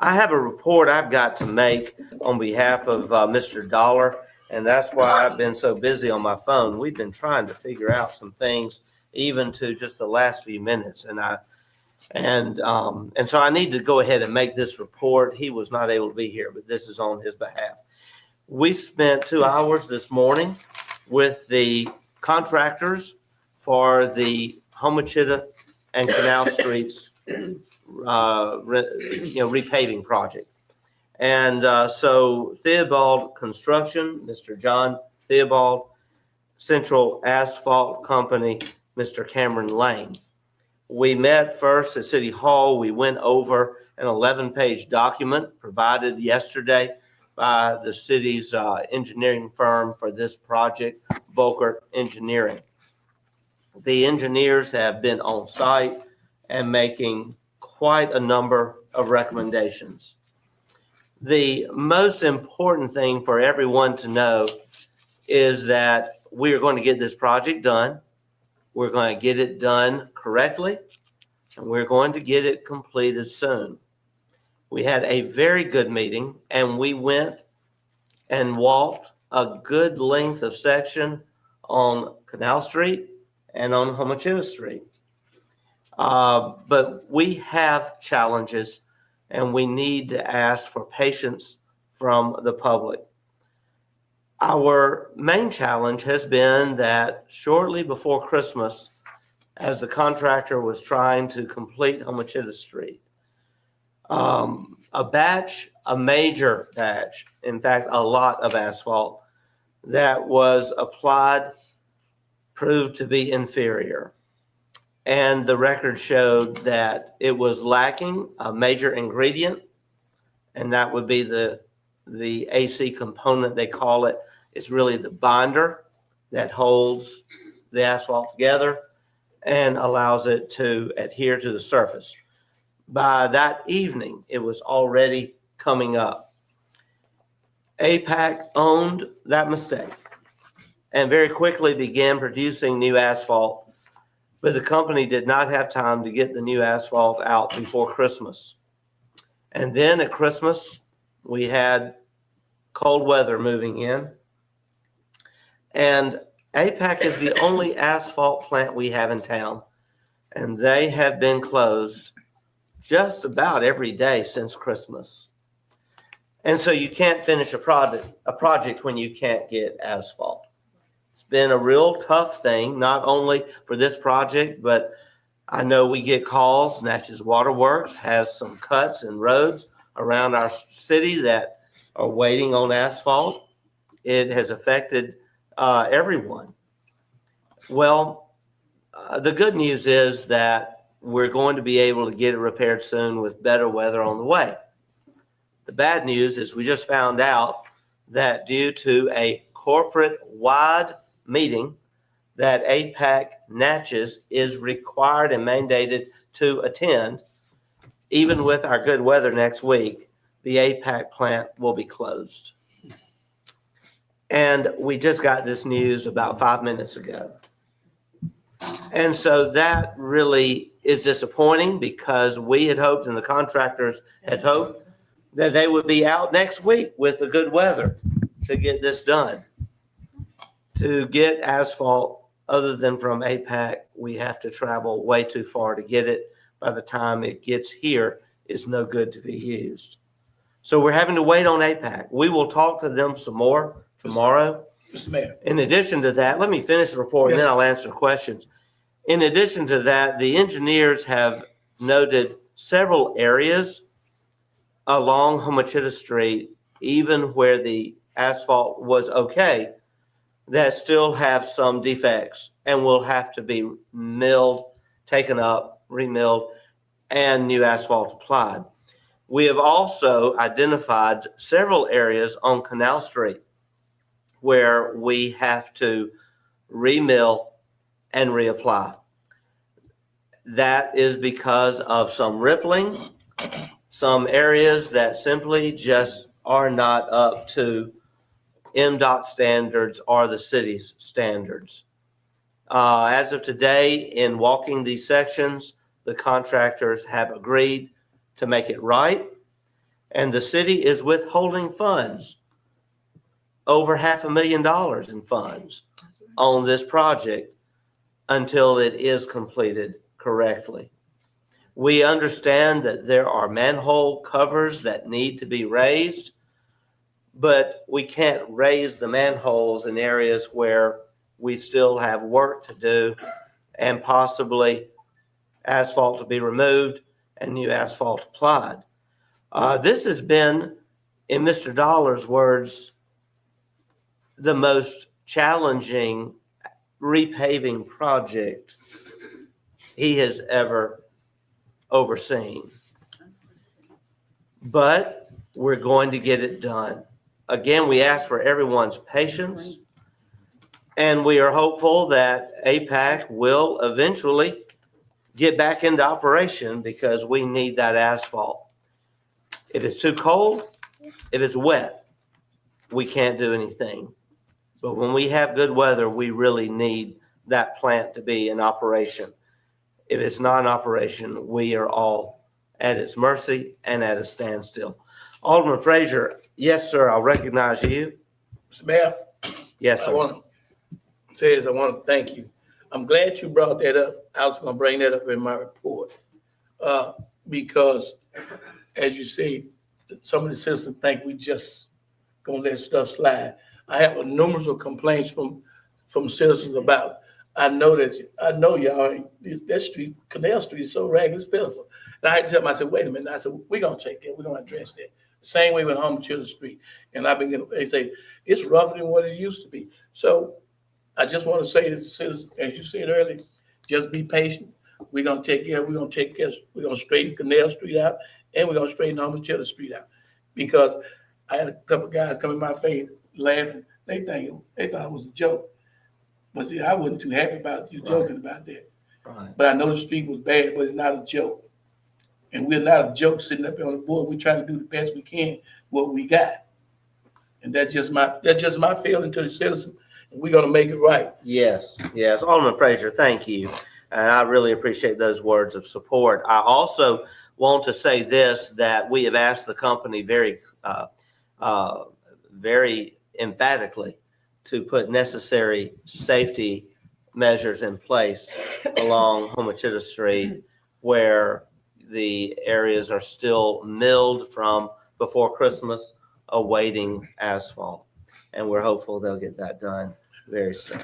I have a report I've got to make on behalf of Mr. Dollar, and that's why I've been so busy on my phone. We've been trying to figure out some things, even to just the last few minutes, and so I need to go ahead and make this report. He was not able to be here, but this is on his behalf. We spent 2 hours this morning with the contractors for the Homachita and Canal Streets repaving project. And so Theobald Construction, Mr. John Theobald, Central Asphalt Company, Mr. Cameron Lane. We met first at City Hall. We went over an 11-page document provided yesterday by the city's engineering firm for this project, Volkert Engineering. The engineers have been on site and making quite a number of recommendations. The most important thing for everyone to know is that we are going to get this project done. We're going to get it done correctly, and we're going to get it completed soon. We had a very good meeting, and we went and walked a good length of section on Canal Street and on Homachita Street. But we have challenges, and we need to ask for patience from the public. Our main challenge has been that shortly before Christmas, as the contractor was trying to complete Homachita Street, a major batch, in fact, a lot of asphalt that was applied proved to be inferior. And the record showed that it was lacking a major ingredient, and that would be the AC component, they call it. It's really the binder that holds the asphalt together and allows it to adhere to the surface. By that evening, it was already coming up. APAC owned that mistake and very quickly began producing new asphalt, but the company did not have time to get the new asphalt out before Christmas. And then at Christmas, we had cold weather moving in. And APAC is the only asphalt plant we have in town, and they have been closed just about every day since Christmas. And so you can't finish a project when you can't get asphalt. It's been a real tough thing, not only for this project, but I know we get calls. Natchez Waterworks has some cuts and roads around our city that are waiting on asphalt. It has affected everyone. Well, the good news is that we're going to be able to get it repaired soon with better weather on the way. The bad news is we just found out that due to a corporate-wide meeting that APAC Natchez is required and mandated to attend, even with our good weather next week, the APAC plant will be closed. And we just got this news about 5 minutes ago. And so that really is disappointing because we had hoped and the contractors had hoped that they would be out next week with the good weather to get this done. To get asphalt other than from APAC, we have to travel way too far to get it. By the time it gets here, it's no good to be used. So we're having to wait on APAC. We will talk to them some more tomorrow. Mr. Mayor. In addition to that, let me finish the report and then I'll answer questions. In addition to that, the engineers have noted several areas along Homachita Street, even where the asphalt was okay, that still have some defects and will have to be milled, taken up, remilled, and new asphalt applied. We have also identified several areas on Canal Street where we have to remill and reapply. That is because of some rippling, some areas that simply just are not up to MDOT standards or the city's standards. As of today, in walking these sections, the contractors have agreed to make it right, and the city is withholding funds, over $500,000 in funds on this project until it is completed correctly. We understand that there are manhole covers that need to be raised, but we can't raise the manholes in areas where we still have work to do and possibly asphalt to be removed and new asphalt applied. This has been, in Mr. Dollar's words, the most challenging repaving project he has ever overseen. But we're going to get it done. Again, we ask for everyone's patience, and we are hopeful that APAC will eventually get back into operation because we need that asphalt. If it's too cold, if it's wet, we can't do anything. But when we have good weather, we really need that plant to be in operation. If it's not in operation, we are all at its mercy and at a standstill. Alderman Frazier, yes, sir, I'll recognize you. Mr. Mayor, Yes, I sir. want to thank you. I'm glad you brought that up. I was going to bring that up in my report. Because as you say, some of the citizens think we just going to let stuff slide. I have a numerous of complaints from citizens about, I know y'all, that street, Canal Street is so ragged, it's pitiful. And I had to tell them, I said, wait a minute. I said, we're going to check that. We're going to address that. Same way with Home Children's Street. And I've been getting, they say, it's rougher than what it used to be. So I just want to say to the citizens, as you said earlier, just be patient. We're going to take care, we're going to straighten Canal Street out, and we're going to straighten Home Children's Street out. Because I had a couple of guys come in my face laughing. They thought it was a joke. But see, I wasn't too happy about you joking about that. Right. But I know the street was bad, but it's not a joke. And we're not a joke sitting up here on the board. We're trying to do the best we can, what we got. And that's just my feeling to the citizens, and we're gonna make it right. Yes, yes. Alderman Frazier, thank you. And I really appreciate those words of support. I also want to say this, that we have asked the company very emphatically to put necessary safety measures in place along Homachita Street where the areas are still milled from before Christmas, awaiting asphalt. And we're hopeful they'll get that done very soon.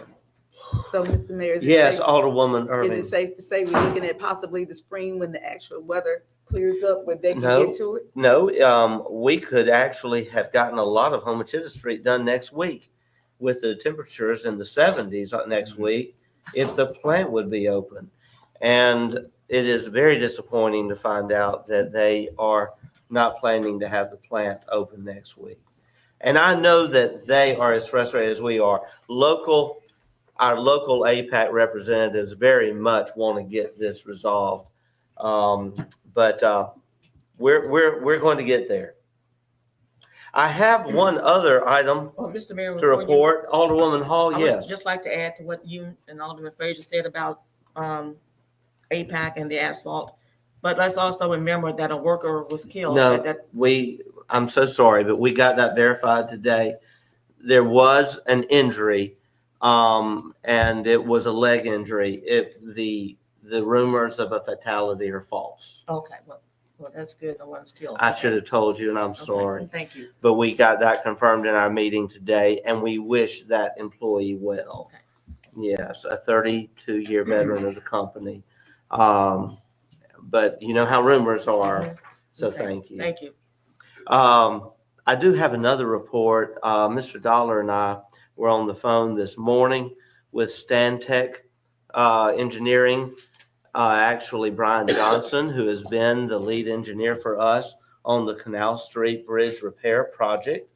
So, Mr. Mayor, is it Yes, safe- Alderwoman is Irving. it safe to say we're looking at possibly the spring when the actual weather clears up where they can No. get to it? No, we could actually have gotten a lot of Homachita Street done next week with the temperatures in the 70s next week if the plant would be open. And it is very disappointing to find out that they are not planning to have the plant open next week. And I know that they are as frustrated as we are. Our local APAC representatives very much want to get this resolved. But we're going to get there. I have one other item Well, Mr. Mayor, to before you- report. Alderwoman Hall, I would yes. just like to add to what you and Alderman Frazier said about APAC and the asphalt. But let's also remember that a worker was killed. No, I'm so sorry, but we got that verified today. There was an injury, and it was a leg injury. The rumors of a fatality are false. Okay, well, that's good. No one's killed. I should have told you, and I'm Okay, sorry. thank you. But we got that confirmed in our meeting today, and we wish that employee well. Okay. Yes, a 32-year veteran of the company. But you know how rumors are, so Okay, thank you. Thank you. I do have another report. Mr. Dollar and I were on the phone this morning with Stantec Engineering. Actually, Brian Johnson, who has been the lead engineer for us on the Canal Street Bridge repair project.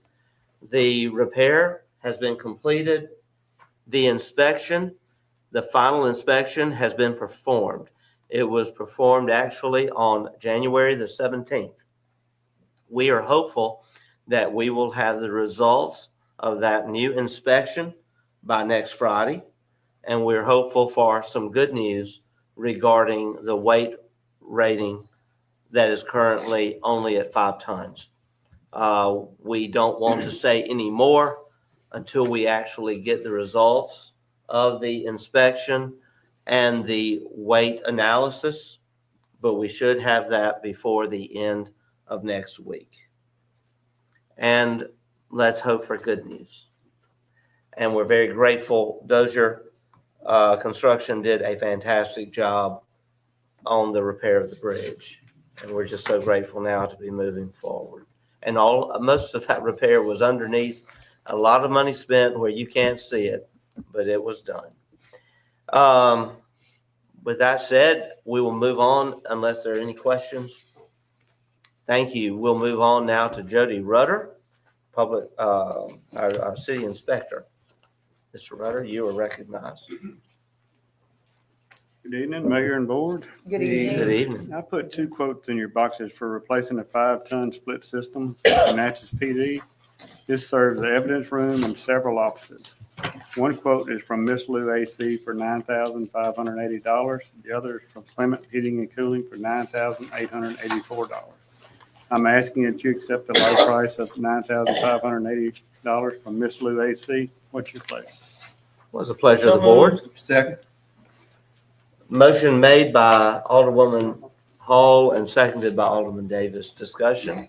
The repair has been completed. The final inspection has been performed. It was performed actually on January the 17th. We are hopeful that we will have the results of that new inspection by next Friday. And we're hopeful for some good news regarding the weight rating that is currently only at 5 tons. We don't want to say any more until we actually get the results of the inspection and the weight analysis, but we should have that before the end of next week. And let's hope for good news. And we're very grateful. Dozier Construction did a fantastic job on the repair of the bridge. And we're just so grateful now to be moving forward. And most of that repair was underneath, a lot of money spent where you can't see it, but it was done. With that said, we will move on unless there are any questions. Thank you. We'll move on now to Jody Rudder, our city inspector. Mr. Rudder, you are recognized. Good evening, Mayor and Board. Good evening. Good evening. I put 2 quotes in your boxes for replacing a 5-ton split system in Natchez PD. This serves the evidence room and several offices. One quote is from Miss Lou AC for $9,580. The other is from Clement Heating and Cooling for $9,884. I'm asking that you accept the low price of $9,580 from Miss Lou AC. What's your pleasure? What's the pleasure of the board? Second. Motion made by Alderwoman Hall and seconded by Alderman Davis. Discussion.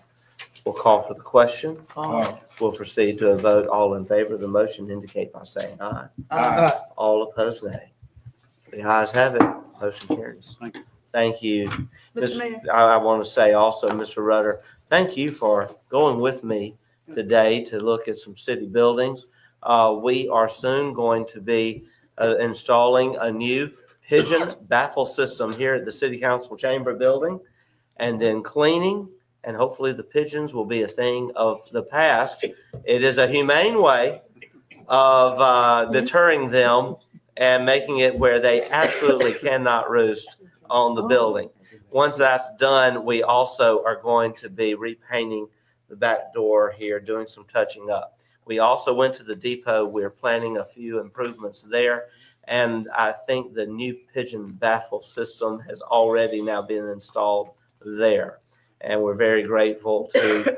We'll call for the question. We'll proceed to a vote. All in favor of the motion indicate by saying aye. All opposed, nay. The ayes have it. Motion carries. Thank you. Thank you. Mr. Mayor. I want to say also, Mr. Rudder, thank you for going with me today to look at some city buildings. We are soon going to be installing a new pigeon baffle system here at the City Council Chamber building, and then cleaning, and hopefully the pigeons will be a thing of the past. It is a humane way of deterring them and making it where they absolutely cannot roost on the building. Once that's done, we also are going to be repainting the back door here, doing some touching up. We also went to the depot. We're planning a few improvements there. And I think the new pigeon baffle system has already now been installed there. And we're very grateful to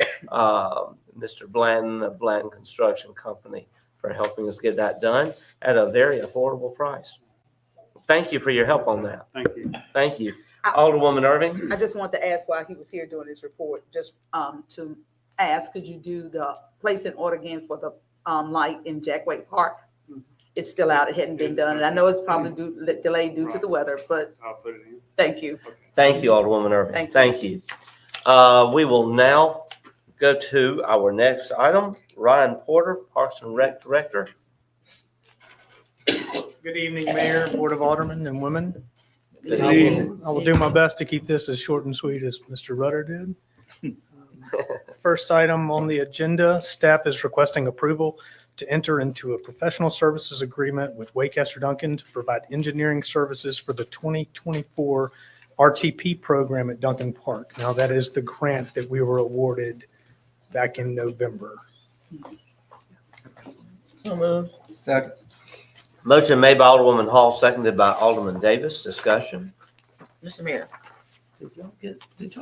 Mr. Blanton of Blanton Construction Company for helping us get that done at a very affordable price. Thank you for your help on that. Thank you. Thank you. Alderwoman Irving? I just want to ask while he was here doing his report, just to ask, could you do the place in order again for the light in Jackway Park? It's still out. It hadn't been done. And I know it's probably delayed due to the weather, but I'll put it in. thank you. Thank you, Alderwoman Irving. Thank you. Thank you. We will now go to our next item. Ryan Porter, Parks and Rec Director. Good evening, Mayor, Board of Aldermen and women. Good evening. I will do my best to keep this as short and sweet as Mr. Rudder did. First item on the agenda, staff is requesting approval to enter into a professional services agreement with Waycaster Duncan to provide engineering services for the 2024 RTP program at Duncan Park. Now, that is the grant that we were awarded back in November. Second. Motion made by Alderwoman Hall, seconded by Alderman Davis. Discussion. Mr. Mayor. Did y'all get this?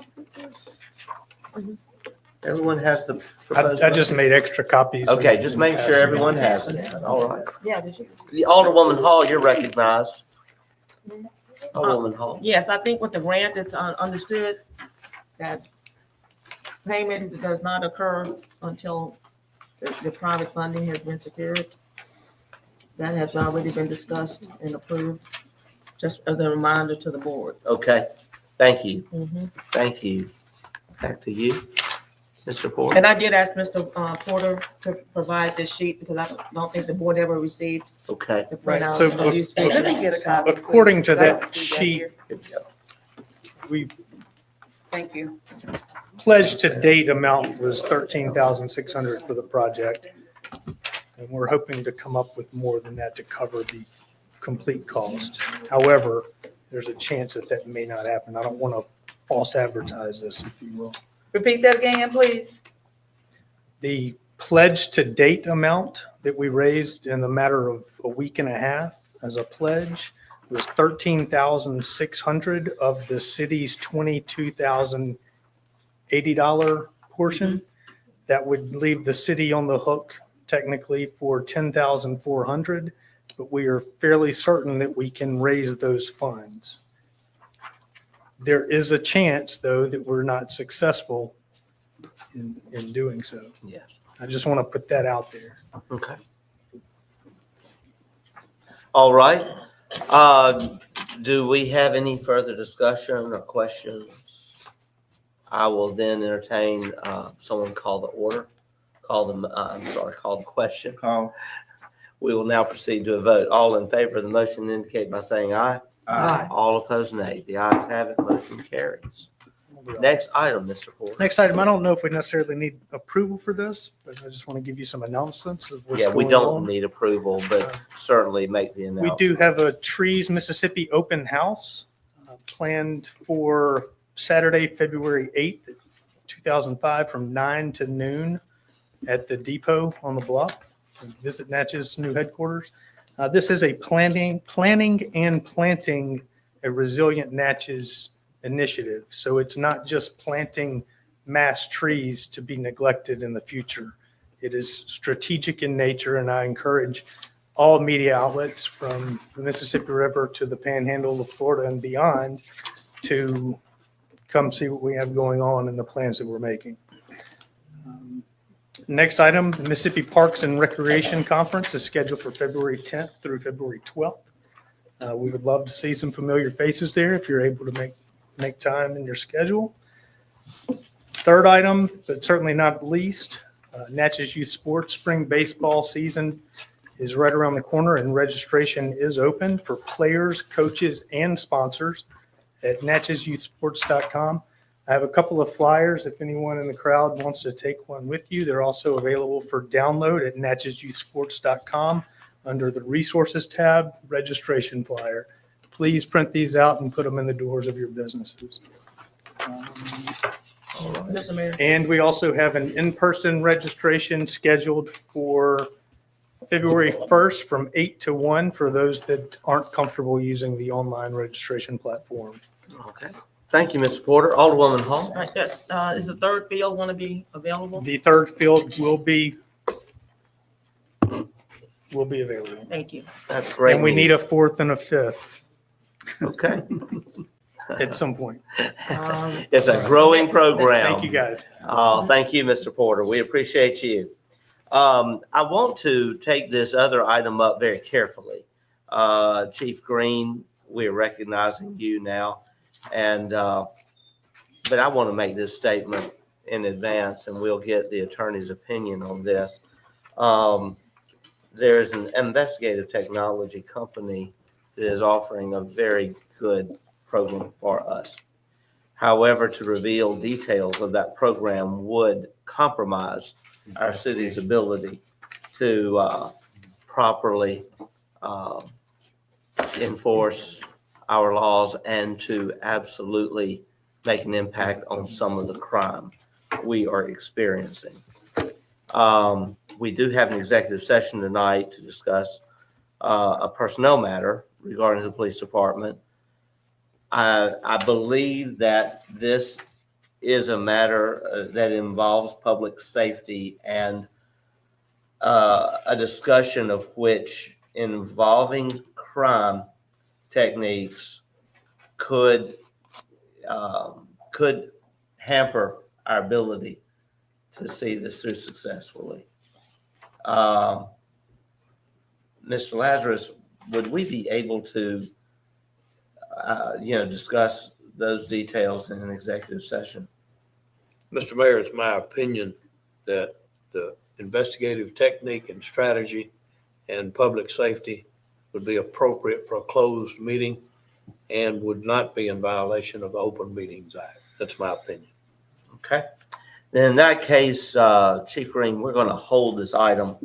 Everyone has the proposal? I just made extra copies. Okay, just make sure everyone has it. All right. Yeah, did you? The Alderwoman Hall, you're recognized. Alderwoman Hall. Yes, I think with the grant, it's understood that payment does not occur until the private funding has been secured. That has already been discussed and approved, just as a reminder to the board. Okay, thank you. Mhm. Thank you. Back to you, Mr. Porter. And I did ask Mr. Porter to provide this sheet because I don't think the board ever received Okay. the Right, printout. so of these Let me figures. get a copy. According to please, 'cause I don't that see sheet, here. Good job. we Thank you. pledged to date amount was $13,600 for the project. And we're hoping to come up with more than that to cover the complete cost. However, there's a chance that that may not happen. I don't want to false advertise this, if you will. Repeat that again, please. The pledge to date amount that we raised in the matter of a week and a half as a pledge was $13,600 of the city's $22,080 portion. That would leave the city on the hook technically for $10,400, but we are fairly certain that we can raise those funds. There is a chance, though, that we're not successful in doing so. Yes. I just want to put that out there. Okay. All right. Do we have any further discussion or questions? I will then entertain someone call the order, call the question. Call. We will now proceed to a vote. All in favor of the motion indicate by saying aye. Aye. All opposed, nay. The ayes have it. Motion carries. Next item, Mr. Porter. Next item, I don't know if we necessarily need approval for this, but I just want to give you some announcements of what's Yeah, we going don't on. need approval, but certainly make the We announcement. do have a Trees Mississippi open house planned for Saturday, February 8th, 2005, from 9 to noon at the depot on the block. Visit Natchez' new headquarters. This is a planning and planting a resilient Natchez initiative. So it's not just planting mass trees to be neglected in the future. It is strategic in nature, and I encourage all media outlets from the Mississippi River to the Panhandle of Florida and beyond to come see what we have going on and the plans that we're making. Next item, the Mississippi Parks and Recreation Conference is scheduled for February 10th through February 12th. We would love to see some familiar faces there if you're able to make time in your schedule. Third item, but certainly not least, Natchez Youth Sports Spring Baseball season is right around the corner, and registration is open for players, coaches, and sponsors at natchezyouthsports.com. I have a couple of flyers if anyone in the crowd wants to take one with you. They're also available for download at natchezyouthsports.com under the Resources tab, registration flyer. Please print these out and put them in the doors of your businesses. Mr. Mayor. And we also have an in-person registration scheduled for February 1st from 8 to 1 for those that aren't comfortable using the online registration platform. Okay. Thank you, Mr. Porter. Alderwoman Hall. All right, yes, is the third field going to be available? The third field will be available. Thank you. That's great. And we need a news. fourth and a fifth Okay. at some point. It's a growing program. Thank you, guys. Oh, thank you, Mr. Porter. We appreciate you. I want to take this other item up very carefully. Chief Green, we're recognizing you now. And, but I want to make this statement in advance, and we'll get the attorney's opinion on this. There's an investigative technology company that is offering a very good program for us. However, to reveal details of that program would compromise our city's ability to properly enforce our laws and to absolutely make an impact on some of the crime we are experiencing. We do have an executive session tonight to discuss a personnel matter regarding the police department. I believe that this is a matter that involves public safety, and a discussion of which involving crime techniques could hamper our ability to see this through successfully. Mr. Lazarus, would we be able to, discuss those details in an executive session? Mr. Mayor, it's my opinion that the investigative technique and strategy and public safety would be appropriate for a closed meeting and would not be in violation of the Open Meetings Act. That's my opinion. Okay. Then in that case, Chief Green, we're going to hold this item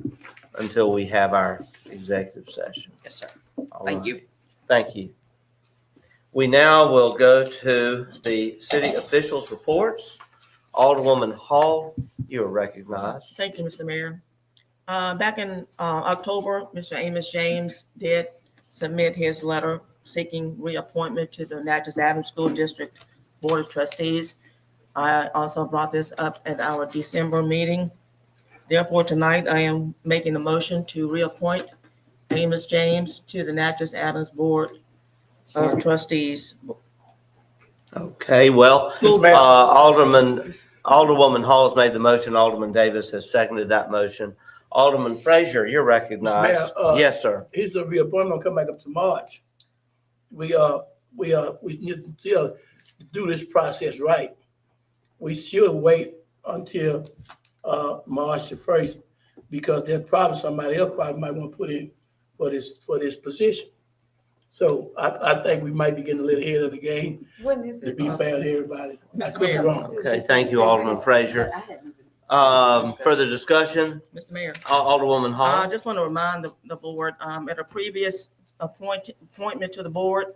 until we have our executive session. Yes, sir. All Thank right. you. Thank you. We now will go to the city officials' reports. Alderwoman Hall, you are recognized. Thank you, Mr. Mayor. Back in October, Mr. Amos James did submit his letter seeking reappointment to the Natchez Adams School District Board of Trustees. I also brought this up at our December meeting. Therefore, tonight I am making a motion to reappoint Amos James to the Natchez Adams Board of Trustees. Okay, well, School Alderwoman Hall has made the motion. Alderman Davis has seconded that motion. Alderman Frazier, you're recognized. Mayor, Yes, sir. His reappointment will come back up to March. We need to still do this process right. We should wait until March the 1st, because there's probably somebody else probably might want to put in for this position. So I think we might be getting a little ahead of the game, When is to it? be fair to everybody. I could be wrong. Okay, thank you, Alderman Frazier. Further discussion? Mr. Mayor. Alderwoman I Hall? just want to remind the board, at a previous appointment to the board,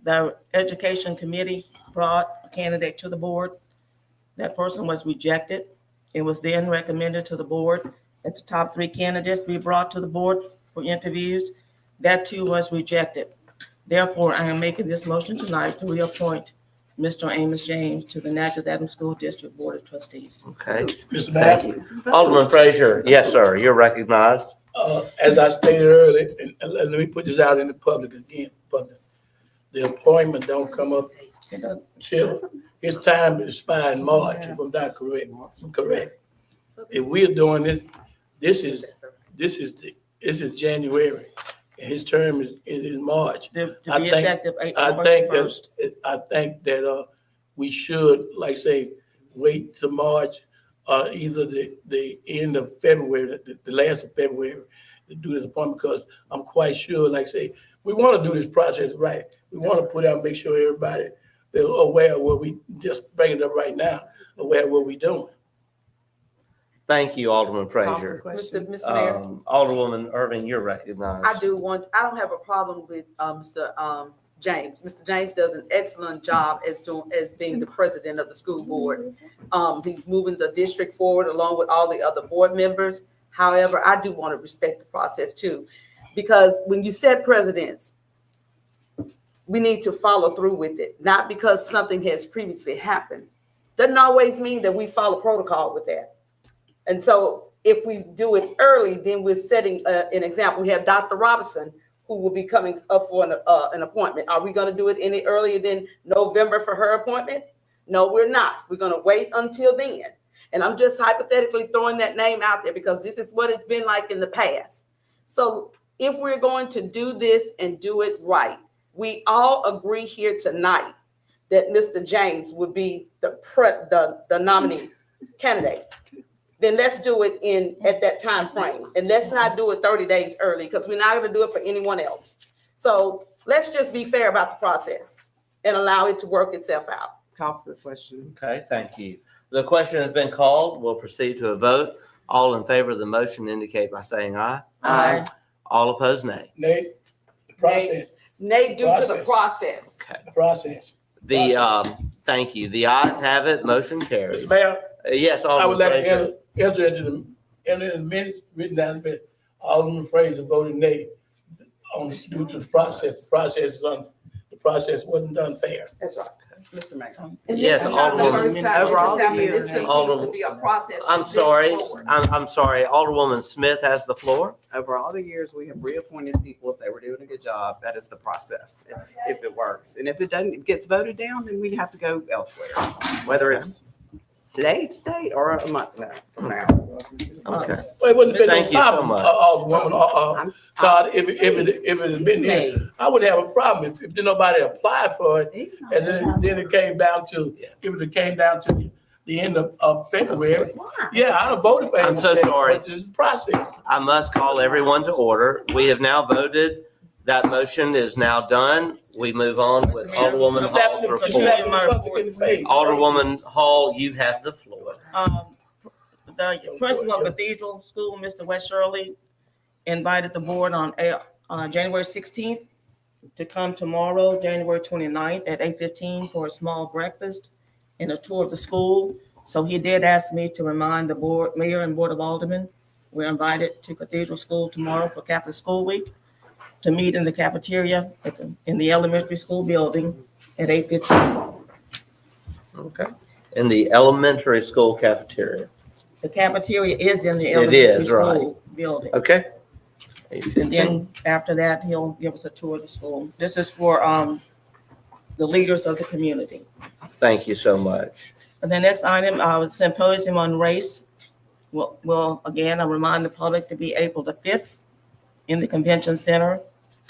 the education committee brought a candidate to the board. That person was rejected. It was then recommended to the board that the top 3 candidates be brought to the board for interviews. That too was rejected. Therefore, I am making this motion tonight to reappoint Mr. Amos James to the Natchez Adams School District Board of Trustees. Okay, Mr. thank Mayor, you. Alderman Frazier, yes, sir, you're recognized. as I stated earlier, and let me put this out in the public again, the appointment don't come up till his time to expire in March, if I'm not correct. If we're doing this is January, and his term is March. To I be think- effective I March think 1st. that we should, like say, wait till March, either the end of February, the last of February, to do this appointment, because I'm quite sure, like say, we want to do this process right. We want to put out, make sure everybody is aware of what we, just bring it up right now, aware of what we doing. Thank you, Alderman Frazier. Mr. Mayor, Alderwoman Irving, you're recognized. I don't have a problem with, Mr. James. Mr. James does an excellent job as being the president of the school board. He's moving the district forward along with all the other board members. However, I do want to respect the process too, because when you set precedents, we need to follow through with it, not because something has previously happened. Doesn't always mean that we follow protocol with that. And so if we do it early, then we're setting an example. We have Dr. Robinson, who will be coming up for an appointment. Are we going to do it any earlier than November for her appointment? No, we're not. We're going to wait until then. And I'm just hypothetically throwing that name out there because this is what it's been like in the past. So if we're going to do this and do it right, we all agree here tonight that Mr. James would be the nominee candidate. Then let's do it at that time frame. And let's not do it 30 days early because we're not going to do it for anyone else. So let's just be fair about the process and allow it to work itself out. Call for the question. Okay, thank you. The question has been called. We'll proceed to a vote. All in favor of the motion indicate by saying aye. Aye. All opposed, nay. Nay, the process, Nay, due to the process. the process. Thank you. The ayes have it. Motion carries. Mr. Mayor, Yes, I would Alderman like Frazier. to enter in the minutes, written down in the minute, Alderman Frazier voted nay due to the process. The process wasn't done fair. That's right, Mr. Mayor. Yes, And this is not the Alderwoman. first time Over all this has the happened. This years. continues to be a process. I'm with this sorry. board. I'm sorry. Alderwoman Smith has the floor. Over all the years, we have reappointed people if they were doing a good job. That is the process, if it works. And if it doesn't, it gets voted down, then we have to go elsewhere, whether it's today's date or a month from now. Okay. Well, it wouldn't have been Thank no you so problem, much. Alderwoman, Todd, if it had been here, I wouldn't have a problem if nobody applied for it. He's not- And then it came down to, if it came down to the end of February, yeah, I'd have voted for it. I'm so sorry. But it's a process. I must call everyone to order. We have now voted. That motion is now done. We move on with Alderwoman Hall's Slap report. the Republican in the face. Alderwoman Hall, you have the floor. The principal of Cathedral School, Mr. West Shirley, invited the board on January 16th to come tomorrow, January 29th at 8:15 for a small breakfast and a tour of the school. So he did ask me to remind the board, mayor and board of aldermen, we're invited to Cathedral School tomorrow for Catholic School Week to meet in the cafeteria in the elementary school building at 8:15. Okay. In the elementary school cafeteria. The cafeteria is in the It elementary is, right. school building. Okay. And then after that, he'll give us a tour of the school. This is for the leaders of the community. Thank you so much. And the next item, symposium on race. Will again, I remind the public to be April the 5th in the convention center.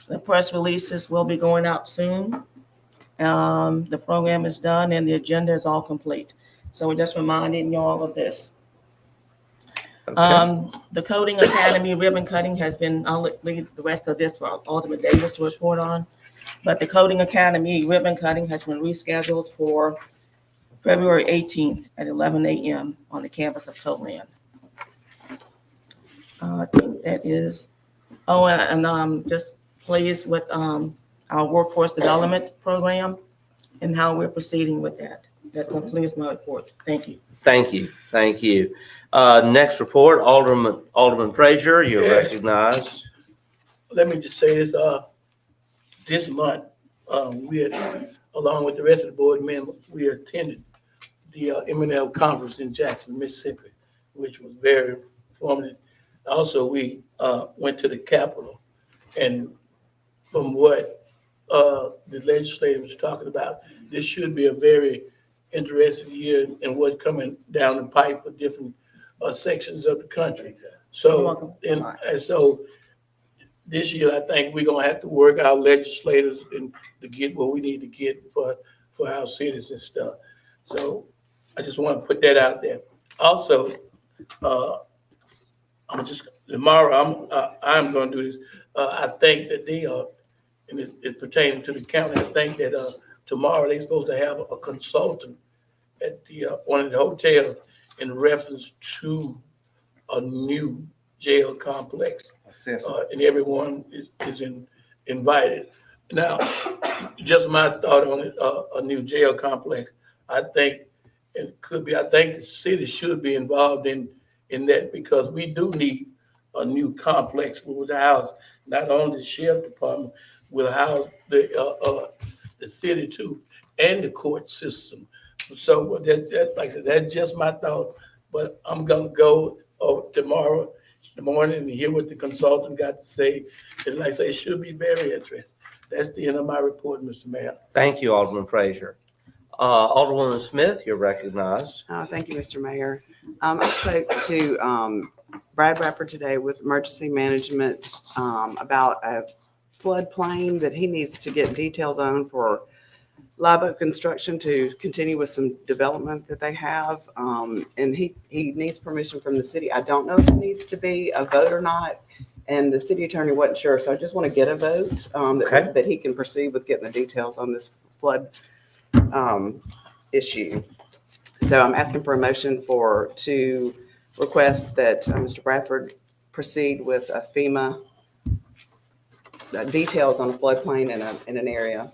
The press releases will be going out soon. The program is done and the agenda is all complete. So we're just reminding you all of this. Okay. The Coding Academy ribbon cutting has been, I'll leave the rest of this for Alderman Davis to report on. But the Coding Academy ribbon cutting has been rescheduled for February 18th at 11 a.m. on the campus of Coland. I think that is, and I'm just pleased with our workforce development program and how we're proceeding with that. That completes my report. Thank you. Thank you. Thank you. Next report, Alderman Frazier, you're Yes. recognized. Let me just say this, this month, we had, along with the rest of the board members, we attended the M&L conference in Jackson, Mississippi, which was very informative. Also, we went to the Capitol, and from what the legislator was talking about, this should be a very interesting year in what's coming down the pipe for different sections of the country. So, and so this year, I think we're gonna have to work our legislators and to get what we need to get for our cities and stuff. So I just want to put that out there. Also, tomorrow, I'm gonna do this. I think that and it's pertaining to the county, I think that tomorrow they're supposed to have a consultant at one of the hotels in reference to a new jail complex. And everyone is invited. Now, just my thought on it, a new jail complex. I think it could be, I think the city should be involved in that, because we do need a new complex with the house, not only the sheriff department, will house the city too, and the court system. So that, like I said, that's just my thought, but I'm gonna go tomorrow in the morning and hear what the consultant got to say. And like I say, it should be very interesting. That's the end of my report, Mr. Mayor. Thank you, Alderman Frazier. Alderwoman Smith, you're recognized. Thank you, Mr. Mayor. I spoke to Brad Bradford today with Emergency Management about a floodplain that he needs to get details on for Live Oak Construction to continue with some development that they have. And he needs permission from the city. I don't know if it needs to be a vote or not. And the city attorney wasn't sure. So I just want to get a vote that he can proceed with getting the details on this flood issue. So I'm asking for a motion to request that Mr. Bradford proceed with a FEMA details on a floodplain in an area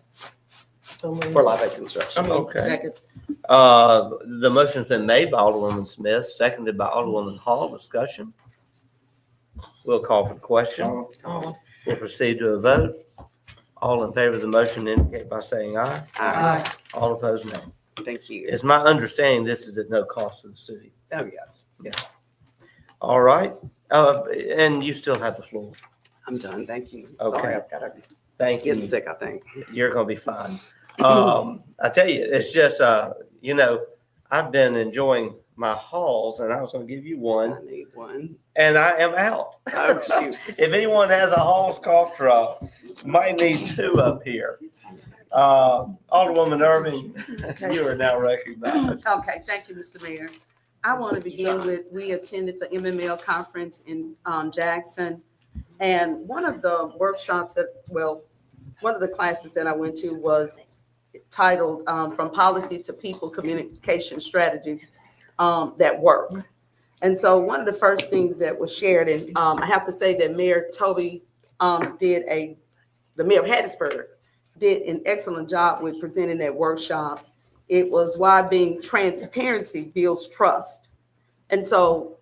for Live Oak Construction. Okay. Second. The motion's been made by Alderwoman Smith, seconded by Alderwoman Hall. Discussion. We'll call for the question. We'll proceed to a vote. All in favor of the motion indicate by saying aye. Aye. All opposed, no. Thank you. It's my understanding this is at no cost to the city. Oh, yes. All right. And you still have the floor. I'm done. Thank you. Okay. Sorry, I've got to Thank get you. sick, I think. You're going to be fine. I tell you, it's just, I've been enjoying my halls, and I was going to give you one, I need one. and I am out. Oh, shoot. If anyone has a Halls cough drop, might need two up here. Alderwoman Irving, you are now recognized. Okay, thank you, Mr. Mayor. I want to begin with, we attended the MML conference in Jackson. And one of the workshops one of the classes that I went to was titled From Policy to People Communication Strategies That Work. And so one of the first things that was shared, and I have to say that Mayor Toby the Mayor of Hattiesburg did an excellent job with presenting that workshop. It was why being transparency builds trust. And so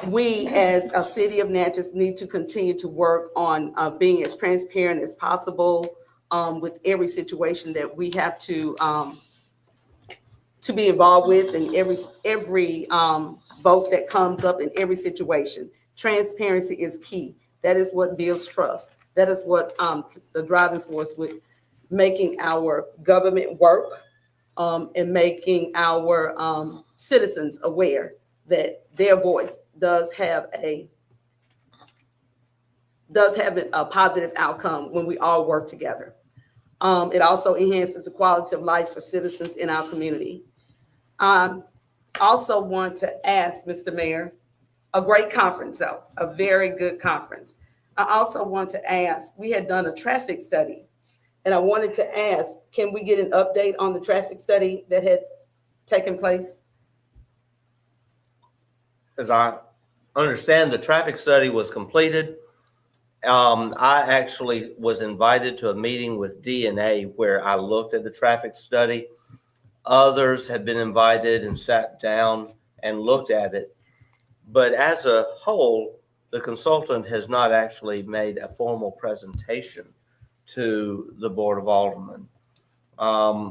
we as a city of Natchez need to continue to work on being as transparent as possible with every situation that we have to be involved with, and every vote that comes up in every situation. Transparency is key. That is what builds trust. That is what the driving force with making our government work and making our citizens aware that their voice does have a positive outcome when we all work together. It also enhances the quality of life for citizens in our community. Also want to ask, Mr. Mayor, a great conference though, a very good conference. I also want to ask, we had done a traffic study, and I wanted to ask, can we get an update on the traffic study that had taken place? As I understand, the traffic study was completed. I actually was invited to a meeting with DNA where I looked at the traffic study. Others have been invited and sat down and looked at it. But as a whole, the consultant has not actually made a formal presentation to the Board of Aldermen.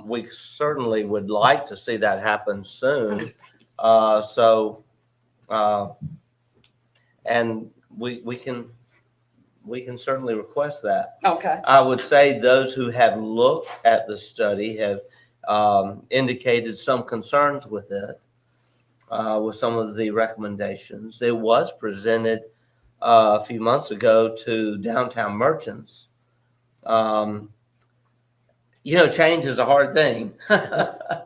We certainly would like to see that happen soon. And we can certainly request that. Okay. I would say those who have looked at the study have indicated some concerns with it, with some of the recommendations. It was presented a few months ago to downtown merchants. Change is a hard thing.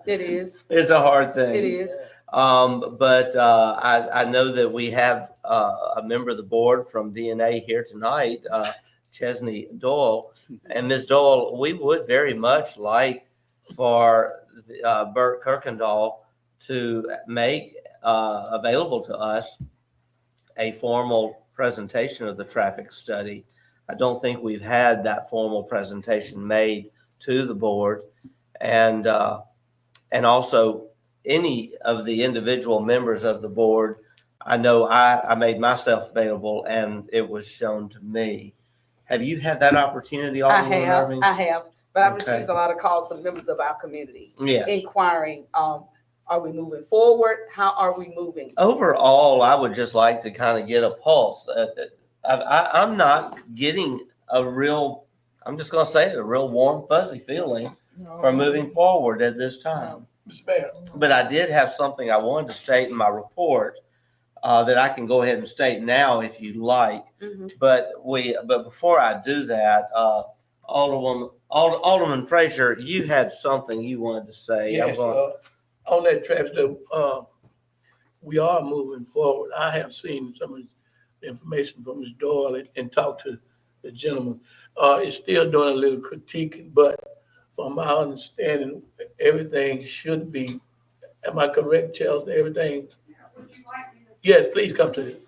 It is. It's a hard thing. It is. But I know that we have a member of the board from DNA here tonight, Chesney Doyle. And Ms. Doyle, we would very much like for Bert Kirkendall to make available to us a formal presentation of the traffic study. I don't think we've had that formal presentation made to the board, and also any of the individual members of the board. I know I made myself available and it was shown to me. Have you had that opportunity? I have, but I've Okay. received a lot of calls from members of our community Yeah. inquiring, are we moving forward? How are we moving? Overall, I would just like to kind of get a pulse. I'm not getting I'm just going to say it, a real warm, fuzzy feeling for moving forward at this time. Mr. Mayor. But I did have something I wanted to state in my report that I can go ahead and state now if you like. Mhm. But before I do that, Alderman Frazier, you had something you wanted to say. Yes, on that traffic, we are moving forward. I have seen some of the information from Ms. Doyle and talked to the gentleman. It's still doing a little critiquing, but from my understanding, everything should be, am I correct, Chelsea? Everything? Yes, please come to it.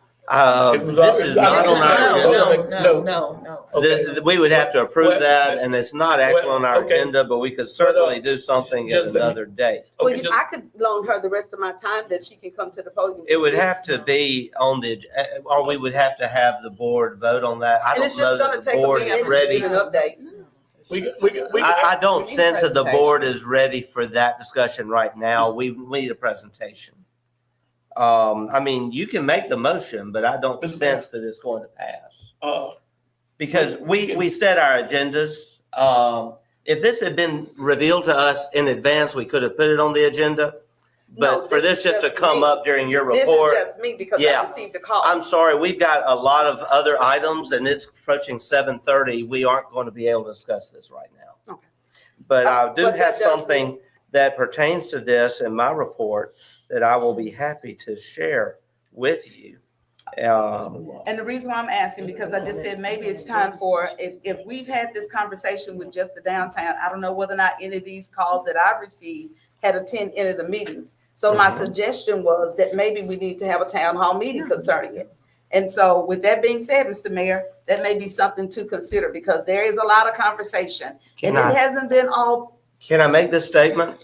This is not on our agenda. No. Okay. We would have to approve that, and it's not actually on our okay. agenda, but we could certainly do something at just let me- another date. Well, Okay, I could loan her the rest of my time that she can come to the podium. It would have to be on the, or we would have to have the board vote on that. I And it's don't know just gonna that the take a board few is minutes to ready. give an update. I don't we need a sense that the presentation. board is ready for that discussion right now. We need a presentation. I mean, you can make the motion, but I don't sense that it's going to pass. Because we set our agendas. If this had been revealed to us in advance, we could have put it on the agenda. No, But for this is just to come me. up during your This report, is just me because Yeah. I received a call. I'm sorry, we've got a lot of other items and it's approaching 7:30. We aren't going to be able to discuss this right now. Okay. But I do But that have does something that pertains to this in my report that I will be happy to share with you. And the reason why I'm asking, because I just said maybe it's time for, if we've had this conversation with just the downtown, I don't know whether or not any of these calls that I've received had attended any of the meetings. So my suggestion was that maybe we need to have a town hall meeting concerning it. And so with that being said, Mr. Mayor, that may be something to consider because there is a lot of conversation. And it hasn't been all. Can I make this statement?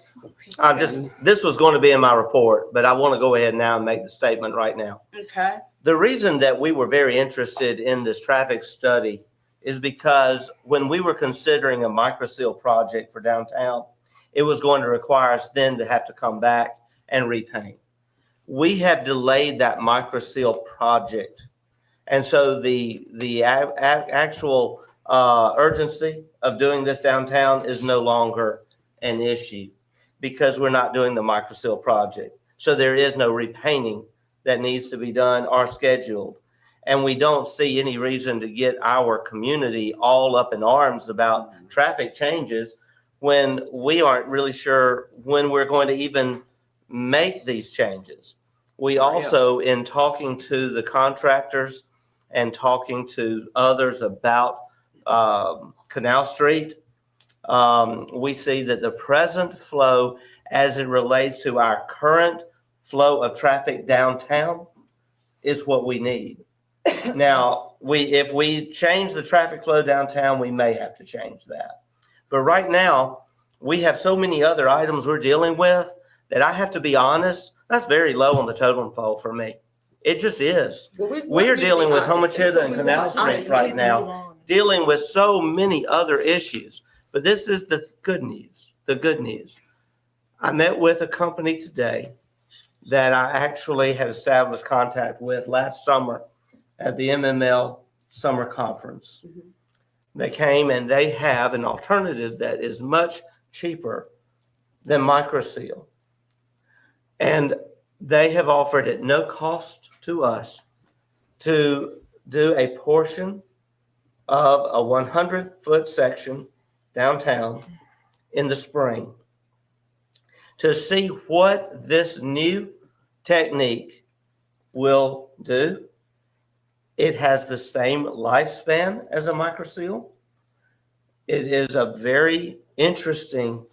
This was going to be in my report, but I want to go ahead now and make the statement right now. Okay. The reason that we were very interested in this traffic study is because when we were considering a microseal project for downtown, it was going to require us then to have to come back and repaint. We have delayed that microseal project. And so the actual urgency of doing this downtown is no longer an issue because we're not doing the microseal project. So there is no repainting that needs to be done or scheduled. And we don't see any reason to get our community all up in arms about traffic changes when we aren't really sure when we're going to even make these changes. We also, in talking to the contractors and talking to others about Canal Street, we see that the present flow as it relates to our current flow of traffic downtown is what we need. Now, if we change the traffic flow downtown, we may have to change that. But right now, we have so many other items we're dealing with that I have to be honest, that's very low on the totem pole for me. It just is. We're dealing with Homachita and Canal Street right now, dealing with so many other issues. But this is the good news, the good news. I met with a company today that I actually had established contact with last summer at the MML Summer Conference. They came and they have an alternative that is much cheaper than microseal. And they have offered at no cost to us to do a portion of a 100-foot section downtown in the spring to see what this new technique will do. It has the same lifespan as a microseal. It is a very interesting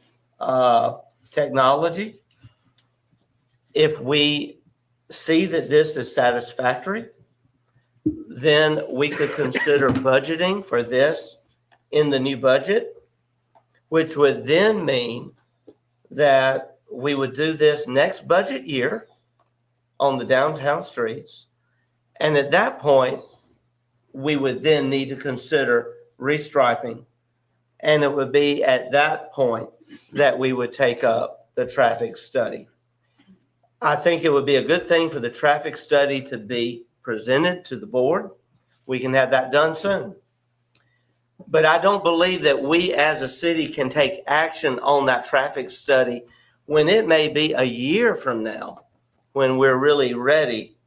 technology. If we see that this is satisfactory, then we could consider budgeting for this in the new budget, which would then mean that we would do this next budget year on the downtown streets. And at that point, we would then need to consider restriping. And it would be at that point that we would take up the traffic study. I think it would be a good thing for the traffic study to be presented to the board. We can have that done soon. But I don't believe that we as a city can take action on that traffic study when it may be a year from now, when we're really ready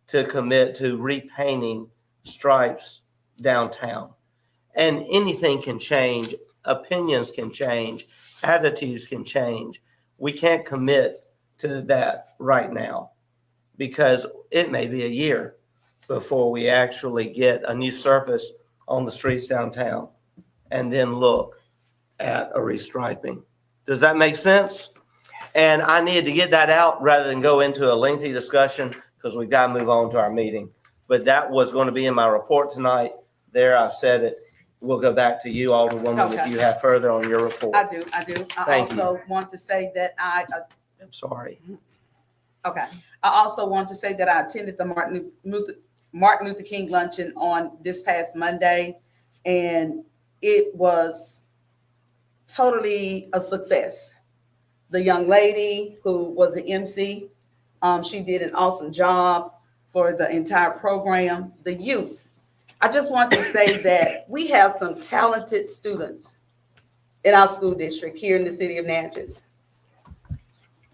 to commit to repainting stripes downtown. And anything can change, opinions can change, attitudes can change. We can't commit to that right now because it may be a year before we actually get a new surface on the streets downtown and then look at a restriping. Does that make sense? And I needed to get that out rather than go into a lengthy discussion because we've got to move on to our meeting. But that was going to be in my report tonight. There, I've said it. We'll go back to you, Alderwoman, if you have further on your report. I do. I Thank you. also want to say that I'm sorry. okay. I also want to say that I attended the Martin Luther King luncheon on this past Monday, and it was totally a success. The young lady who was an MC, she did an awesome job for the entire program. The youth, I just want to say that we have some talented students in our school district here in the city of Natchez.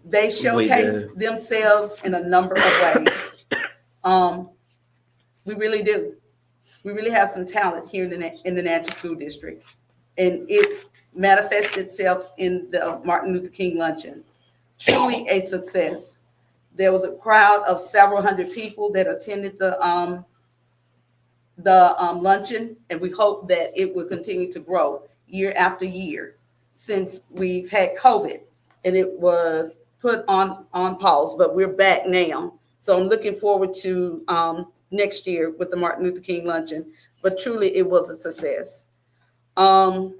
They showcase themselves in a number of ways. We really do. We really have some talent here in the Natchez School District. And it manifests itself in the Martin Luther King luncheon. Truly a success. There was a crowd of several hundred people that attended the luncheon, and we hope that it will continue to grow year after year since we've had COVID and it was put on pause, but we're back now. So I'm looking forward to next year with the Martin Luther King luncheon, but truly it was a success. I'd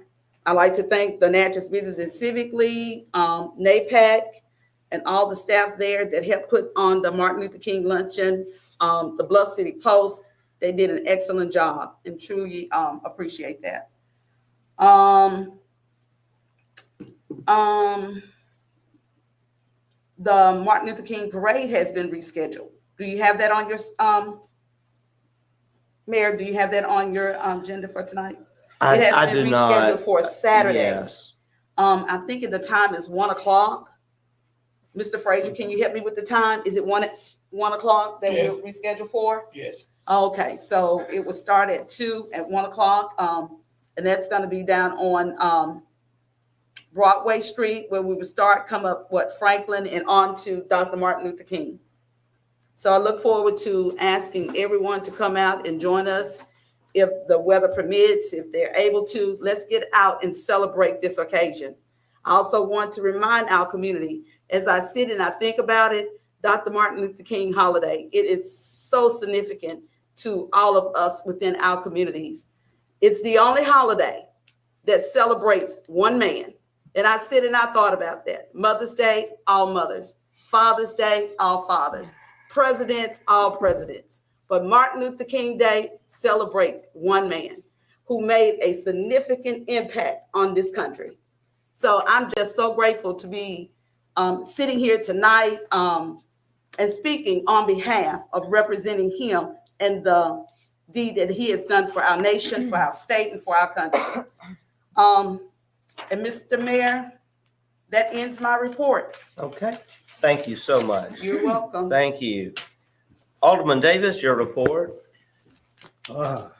like to thank the Natchez Business and Civic League, NAPAC, and all the staff there that helped put on the Martin Luther King luncheon, the Bluff City Post. They did an excellent job and truly appreciate that. The Martin Luther King parade has been rescheduled. Do you have that on your, Mayor, do you have that on your agenda for tonight? It has been rescheduled for Saturday. Yes. I think the time is 1:00. Mr. Frazier, can you help me with the time? Is it 1 o'clock that we're rescheduled for? Yes. Okay, so it will start at 2 at 1:00. And that's going to be down on Broadway Street, where we would start, come up, Franklin and on to Dr. Martin Luther King. So I look forward to asking everyone to come out and join us if the weather permits, if they're able to. Let's get out and celebrate this occasion. I also want to remind our community, as I sit and I think about it, Dr. Martin Luther King holiday, it is so significant to all of us within our communities. It's the only holiday that celebrates one man. And I sit and I thought about that. Mother's Day, all mothers. Father's Day, all fathers. Presidents, all presidents. But Martin Luther King Day celebrates one man who made a significant impact on this country. So I'm just so grateful to be sitting here tonight and speaking on behalf of representing him and the deed that he has done for our nation, for our state, and for our country. And Mr. Mayor, that ends my report. Okay, thank you so much. You're welcome. Thank you. Alderman Davis, your report. Oh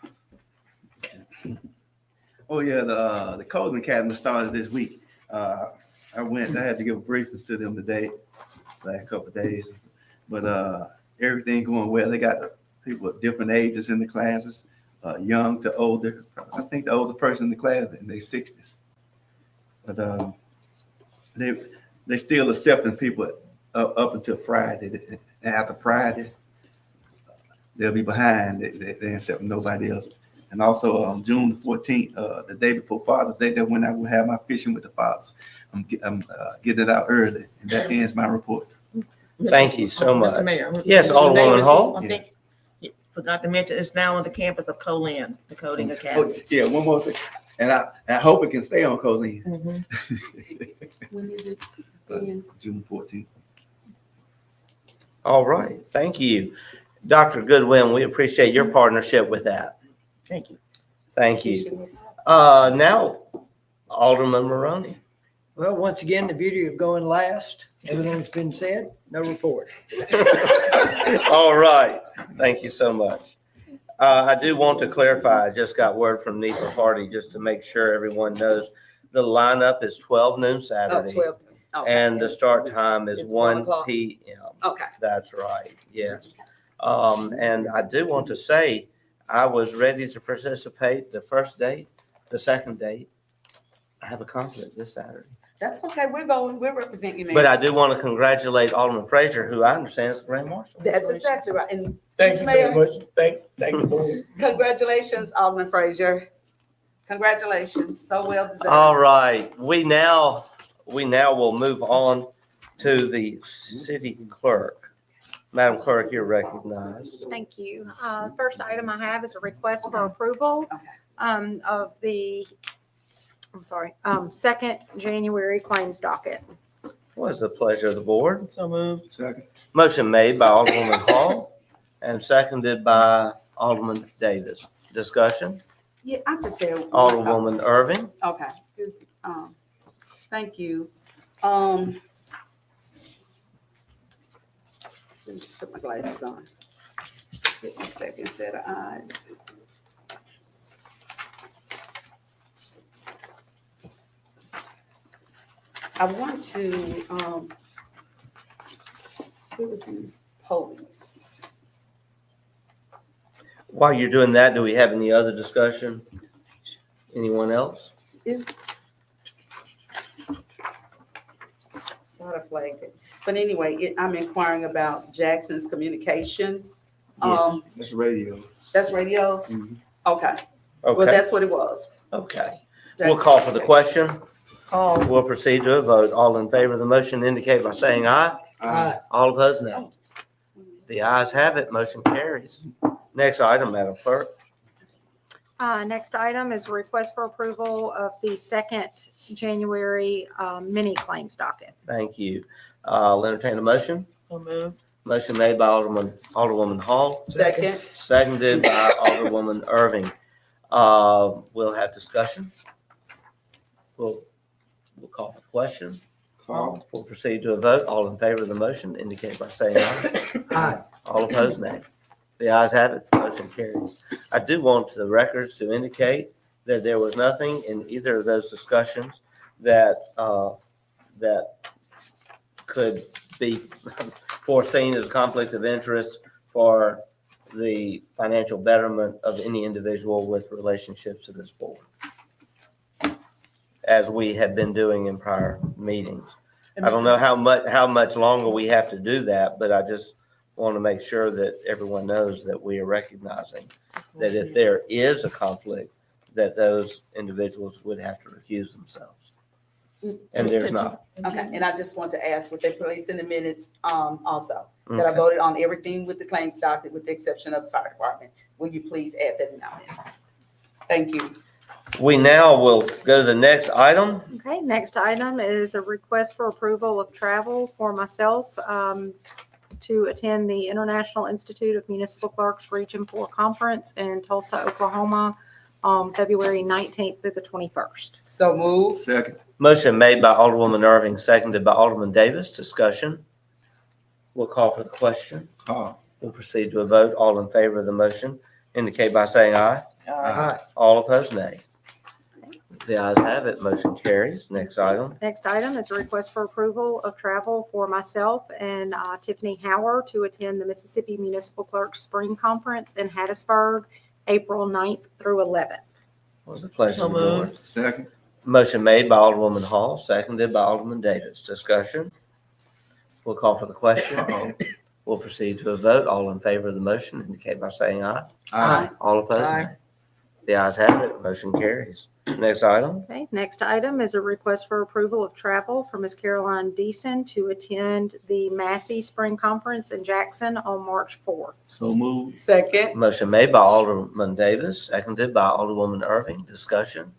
yeah, the Coding Academy started this week. I had to give briefings to them today, last couple of days. But everything going well. They got the people of different ages in the classes, young to older. I think the older person in the class in their 60s. But they still accepting people up until Friday. And after Friday, they'll be behind. They accept nobody else. And also on June the 14th, the day before Father's Day, that's when I will have my fishing with the fathers. I'm getting it out early, and that ends my report. Thank you so much. Mr. Mayor. Yes, Mr. Alderwoman Davis, Hall. I think you forgot to mention, it's now on the campus of Colin, the Coding Academy. Oh, yeah, one more thing. And I hope it can stay on Colleen. When is it? June 14th. All right, thank you. Dr. Goodwin, we appreciate your partnership with that. Thank you. Thank you. Now, Alderman Maroney. Well, once again, the beauty of going last, everything's been said, no report. All right, thank you so much. I do want to clarify, I just got word from Neighbor Hardy, just to make sure everyone knows, the lineup is 12 noon Oh, Saturday. 12. Okay. And the start time is It's 1 1 o'clock. p.m. Okay. That's right, yes. And I do want to say, I was ready to participate the first date, the second date. I have a conflict this Saturday. That's okay. We'll represent you, man. But I do want to congratulate Alderman Frazier, who I understand is the Grand Marshal. That's exactly right. And Thank Mr. you Mayor, very much. Thank you, board. congratulations, Alderman Frazier. Congratulations. So well deserved. All right, we now will move on to the city clerk. Madam Clerk, you're recognized. Thank you. First item I have is a request for approval of the, second January claims docket. What is the pleasure of the board? So moved. Second. Motion made by Alderwoman Hall and seconded by Alderman Davis. Discussion? Yeah, I just said. Alderwoman Irving? Okay. Good. Thank you. Let me just put my glasses on. Get my second set of eyes. I want to, it was in police. While you're doing that, do we have any other discussion? Anyone else? Is not a flag. But anyway, I'm inquiring about Jackson's communication. That's radios. That's radios? Mhm. Okay. Well, Okay, that's what it was. okay. We'll call for the question. We'll proceed to a vote. All in favor of the motion indicate by saying aye. Aye. All opposed, no. The ayes have it, motion carries. Next item, Madam Clerk. Next item is a request for approval of the second January mini claims docket. Thank you. I'll entertain a motion. So moved. Motion made by Alderwoman Hall, Second. seconded by Alderwoman Irving. We'll have discussion. We'll call for the question. Call. We'll proceed to a vote. All in favor of the motion indicate by saying aye. Aye. All opposed, nay. The ayes have it, motion carries. I do want the records to indicate that there was nothing in either of those discussions that, that could be foreseen as conflict of interest for the financial betterment of any individual with relationships to this board, as we have been doing in prior meetings. I don't know how much longer we have to do that, but I just want to make sure that everyone knows that we are recognizing that if there is a conflict, that those individuals would have to recuse themselves. And there's not. Okay, and I just want to ask, would they place in the minutes, also, that I Okay. voted on everything with the claims docket with the exception of the fire department? Will you please add that in our minutes? Thank you. We now will go to the next item. Okay, next item is a request for approval of travel for myself to attend the International Institute of Municipal Clerks Region 4 Conference in Tulsa, Oklahoma, on February 19th through the 21st. So move. Second. Motion made by Alderwoman Irving, seconded by Alderman Davis. Discussion. We'll call for the question. Call. We'll proceed to a vote. All in favor of the motion indicate by saying aye. Aye. All opposed, nay. The ayes have it. Motion carries. Next item. Next item is a request for approval of travel for myself and Tiffany Howard to attend the Mississippi Municipal Clerks Spring Conference in Hattiesburg, April 9th through 11th. What was the pleasure So of the board? moved. Second. Motion made by Alderwoman Hall, seconded by Alderman Davis. Discussion. We'll call for the question. We'll proceed to a vote. All in favor of the motion indicate by saying aye. Aye. All opposed, Aye. nay. The ayes have it. Motion carries. Next item. Okay, next item is a request for approval of travel for Ms. Caroline Deason to attend the Massey Spring Conference in Jackson on March 4th. So move. Second. Motion made by Alderman Davis, seconded by Alderwoman Irving. Discussion.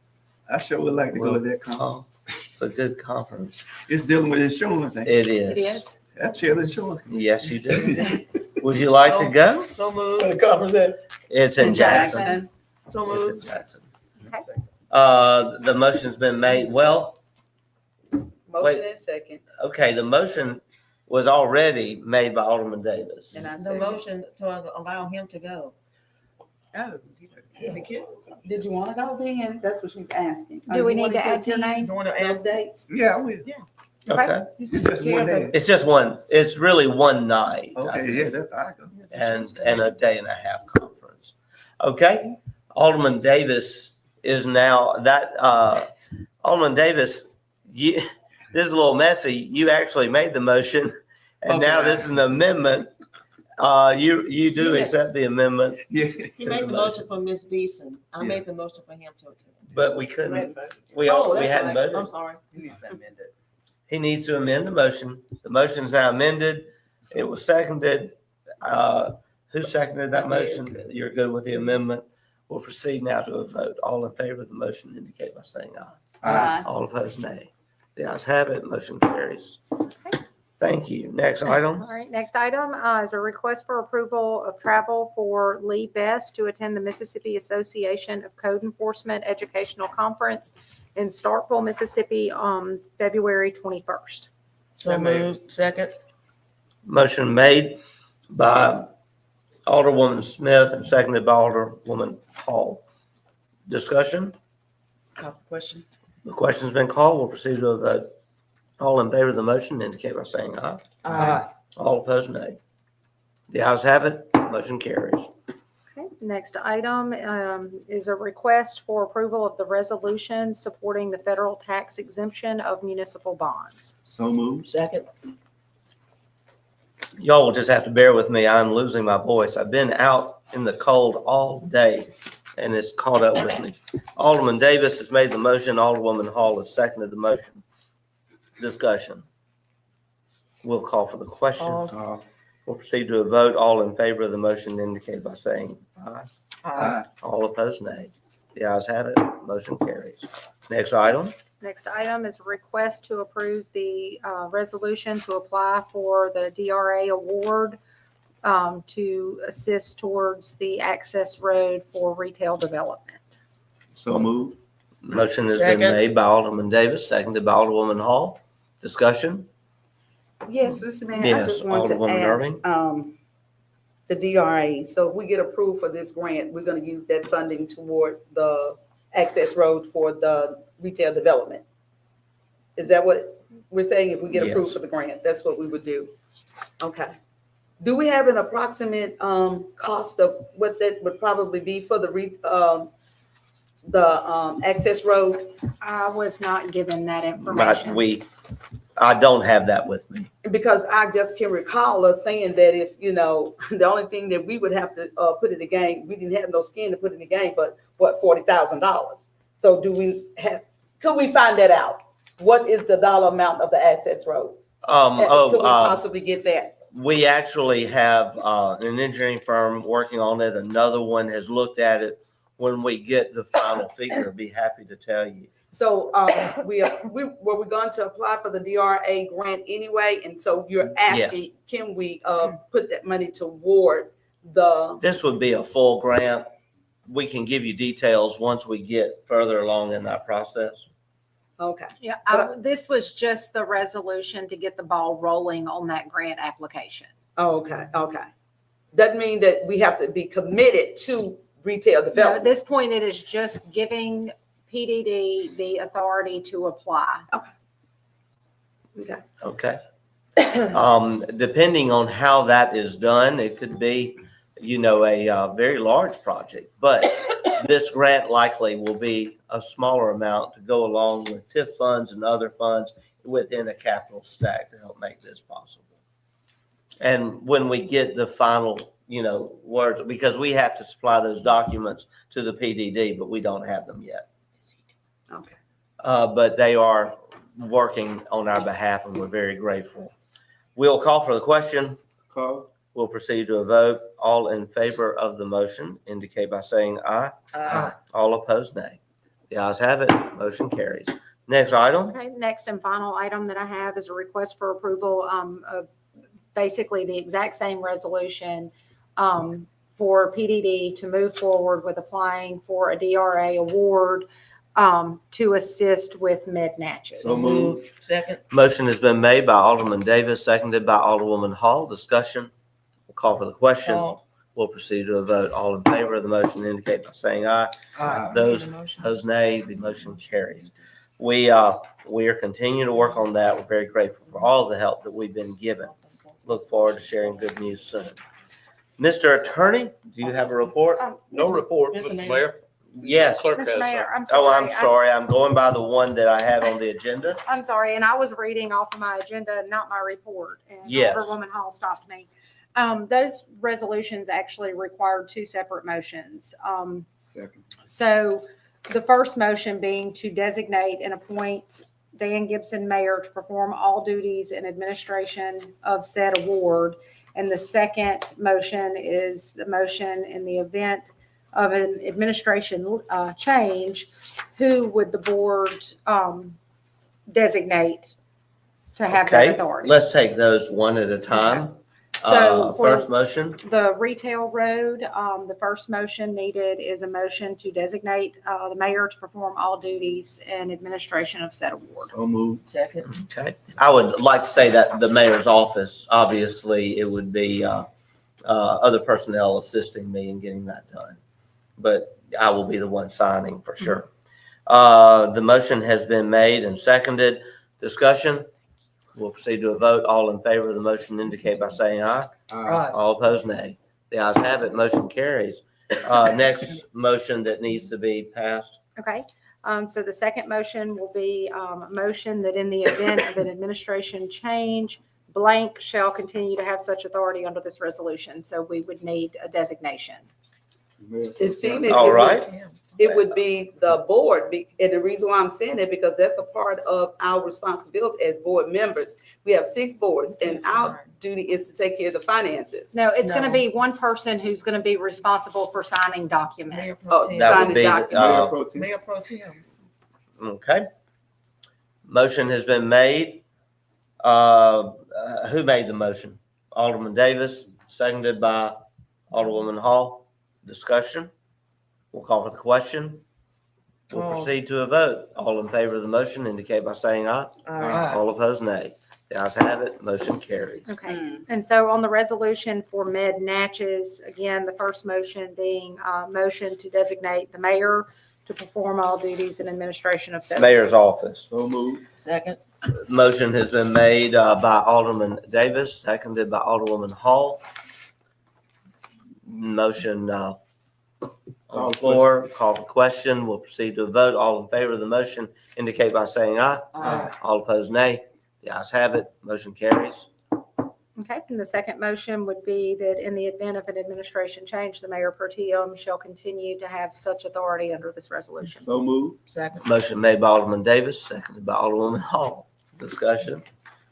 I sure would like to go to that conference. It's a good conference. It's dealing with insurance, ain't It It is. is. That's chill insurance. Yes, you do. Would you like to go? So Where moved. the conference at? It's in Jackson. So It's in moved. Jackson. Okay. The motion's been made. Well, Motion and second. okay, the motion was already made by Alderman Davis. And I The said, motion to allow him to go. oh, did you want to go then? That's what she's asking. Do we You need wanted to add your attend name? You want to Those ask? dates? Yeah, I will. Okay. It's just one day. It's just one, it's really one night. I Okay, think, yeah, that's, I go. And a day and a half conference. Okay, Alderman Davis is now, Alderman Davis, this is a little messy. You actually made the motion, and now Okay. this is an amendment. You do accept the amendment, Yeah. He made the motion for Ms. Deason. I Yeah. made the motion for him to attend. but we couldn't, we Oh, that's hadn't right. voted. I'm sorry. He needs to amend the motion. The motion is now amended. It was seconded. Who seconded that motion? You're good with the amendment. We'll proceed now to a vote. All in favor of the motion indicate by saying aye. Aye. All opposed, nay. The ayes have it. Motion carries. Thank you. Next item. All right, next item is a request for approval of travel for Lee Best to attend the Mississippi Association of Code Enforcement Educational Conference in Starkville, Mississippi on February 21st. So moved. Second. Motion made by Alderwoman Smith and seconded by Alderwoman Hall. Discussion? Call for question. The question's been called. We'll proceed to a vote. All in favor of the motion indicate by saying aye. Aye. All opposed, nay. The ayes have it. Motion carries. Okay, next item is a request for approval of the resolution supporting the federal tax exemption of municipal bonds. So move. Second. Y'all will just have to bear with me. I'm losing my voice. I've been out in the cold all day and it's caught up with me. Alderman Davis has made the motion. Alderwoman Hall has seconded the motion. Discussion. We'll call for the question. We'll proceed to a vote. All in favor of the motion indicate by saying aye. Aye. All opposed, nay. The ayes have it. Motion carries. Next item. Next item is a request to approve the resolution to apply for the DRA award to assist towards the access road for retail development. So move. Motion has been Second. made by Alderman Davis, seconded by Alderwoman Hall. Discussion? Yes, Mr. Mayor, I Yes, just want to Alderwoman ask, Irving. the DRA, so if we get approved for this grant, we're gonna use that funding toward the access road for the retail development. Is that what we're saying? If we get approved Yes. for the grant, that's what we would do? Okay. Do we have an approximate, cost of what that would probably be for the access road? I was not given that But information. I don't have that with me. Because I just can recall us saying that if, the only thing that we would have to, put in the game, we didn't have no skin to put in the game, but what, $40,000? So could we find that out? What is the dollar amount of the access road? Could we possibly get that? We actually have an engineering firm working on it. Another one has looked at it. When we get the final figure, I'll be happy to tell you. So, were we going to apply for the DRA grant anyway? And so you're asking, can we, put that money toward This would be a full grant. We can give you details once we get further along in that process. Okay. Yeah, this was just the resolution to get the ball rolling on that grant application. Oh, okay, okay. Doesn't mean that we have to be committed to retail No, at development. this point, it is just giving PDD the authority to apply. Okay. Okay. Depending on how that is done, it could be, a very large project, but this grant likely will be a smaller amount to go along with TIF funds and other funds within a capital stack to help make this possible. And when we get the final, words, because we have to supply those documents to the PDD, but we don't have them yet. Okay. But they are working on our behalf and we're very grateful. We'll call for the question. Call. We'll proceed to a vote. All in favor of the motion indicate by saying aye. Aye. All opposed, nay. The ayes have it. Motion carries. Next item. Okay, next and final item that I have is a request for approval of basically the exact same resolution for PDD to move forward with applying for a DRA award to assist with med-natches. So moved. Second. Motion has been made by Alderman Davis, seconded by Alderwoman Hall. Discussion. We'll call for the question. Call. We'll proceed to a vote. All in favor of the motion indicate by saying aye. Aye. Those Need a motion? opposed, nay. The motion carries. We are continuing to work on that. We're very grateful for all the help that we've been given. Look forward to sharing good news soon. Mr. Attorney, do you have a report? No report, Mr. Mr. Mayor. Mayor. Yes. Clerk Mr. has Mayor, some. I'm sorry. Oh, I'm sorry. I'm going by the one that I have on the agenda. I'm sorry, and I was reading off of my agenda, not my report. And Yes. Alderwoman Hall stopped me. Those resolutions actually required two separate motions. Second. So the first motion being to designate and appoint Dan Gibson mayor to perform all duties and administration of said award. And the second motion is the motion in the event of an administration change, who would the board designate to have that Okay, authority? let's take those one at a time. So for First motion. the retail road, the first motion needed is a motion to designate the mayor to perform all duties and administration of said award. So moved. Second. Okay. I would like to say that the mayor's office, obviously, it would be other personnel assisting me in getting that done. But I will be the one signing for sure. The motion has been made and seconded. Discussion. We'll proceed to a vote. All in favor of the motion indicate by saying aye. Aye. All opposed, nay. The ayes have it. Motion carries. Next motion that needs to be passed. Okay, so the second motion will be a motion that in the event of an administration change, blank shall continue to have such authority under this resolution. So we would need a designation. It seemed All right. it would be the board, and the reason why I'm saying that, because that's a part of our responsibility as board members. We have 6 boards, and our duty is to take care of the finances. No, it's going to No. be one person who's going to be responsible for signing Mayor documents. Pro Oh, Tem. That would signing be, documents. Mayor Pro Tem. Okay. Motion has been made. Who made the motion? Alderman Davis, seconded by Alderwoman Hall. Discussion. We'll call for the question. We'll Call. proceed to a vote. All in favor of the motion indicate by saying aye. Aye. All opposed, nay. The ayes have it. Motion carries. Okay, and so on the resolution for med natches, again, the first motion being a motion to designate the mayor to perform all duties and administration of said. Mayor's office. So moved. Second. Motion has been made by Alderman Davis, seconded by Alderwoman Hall. Motion on the floor, call for question. We'll proceed to a vote. All in favor of the motion indicate by saying aye. Aye. All opposed, nay. The ayes have it. Motion carries. Okay, and the second motion would be that in the event of an administration change, the mayor pro tem shall continue to have such authority under this resolution. So moved. Second. Motion made by Alderman Davis, seconded by Alderwoman Hall. Discussion.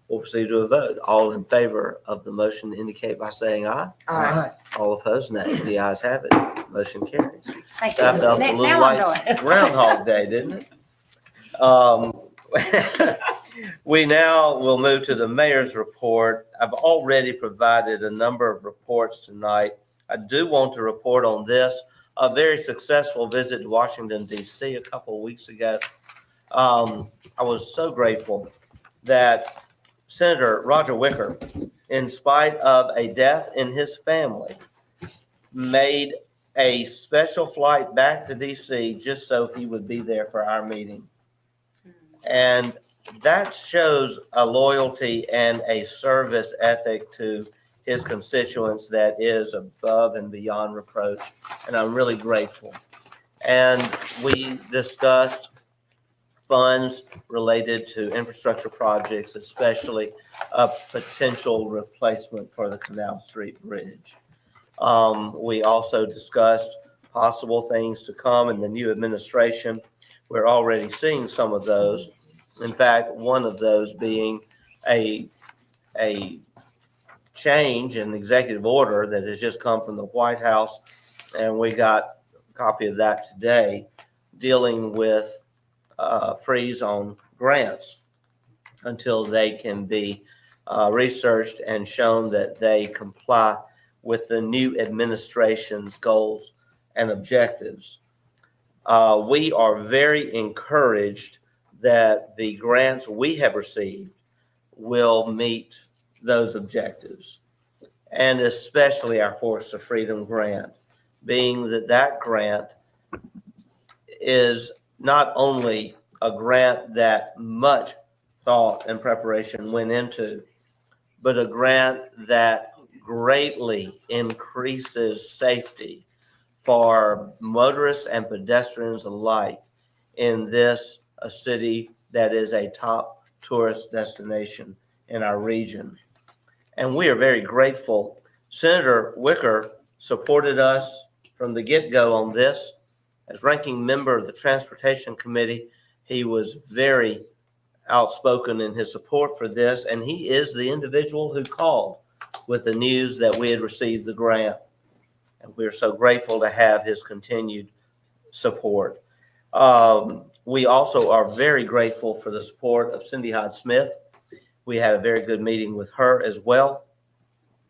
We'll proceed to a vote. All in favor of the motion indicate by saying aye. Aye. All opposed, nay. The ayes have it. Motion carries. Thank you. That felt a little Now I'm like going. Groundhog Day, didn't it? We now will move to the mayor's report. I've already provided a number of reports tonight. I do want to report on this, a very successful visit to Washington, D.C. a couple of weeks ago. I was so grateful that Senator Roger Wicker, in spite of a death in his family, made a special flight back to D.C. just so he would be there for our meeting. And that shows a loyalty and a service ethic to his constituents that is above and beyond reproach. And I'm really grateful. And we discussed funds related to infrastructure projects, especially a potential replacement for the Canal Street Bridge. We also discussed possible things to come in the new administration. We're already seeing some of those. In fact, one of those being a change in executive order that has just come from the White House, and we got a copy of that today, dealing with freeze on grants until they can be researched and shown that they comply with the new administration's goals and objectives. We are very encouraged that the grants we have received will meet those objectives, and especially our Forest of Freedom grant, being that grant is not only a grant that much thought and preparation went into, but a grant that greatly increases safety for motorists and pedestrians alike in this a city that is a top tourist destination in our region. And we are very grateful. Senator Wicker supported us from the get-go on this. As ranking member of the Transportation Committee, he was very outspoken in his support for this, and he is the individual who called with the news that we had received the grant. And we're so grateful to have his continued support. We also are very grateful for the support of Cindy Hyde-Smith. We had a very good meeting with her as well.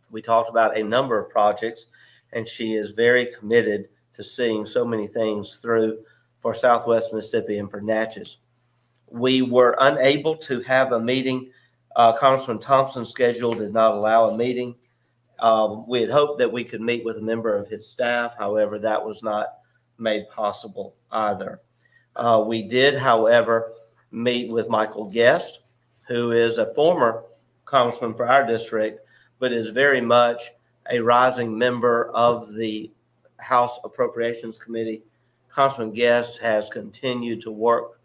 We talked about a number of projects, and she is very committed to seeing so many things through for Southwest Mississippi and for Natchez. We were unable to have a meeting. Congressman Thompson's schedule did not allow a meeting. We had hoped that we could meet with a member of his staff. However, that was not made possible either. We did, however, meet with Michael Guest, who is a former congressman for our district, but is very much a rising member of the House Appropriations Committee. Congressman Guest has continued to work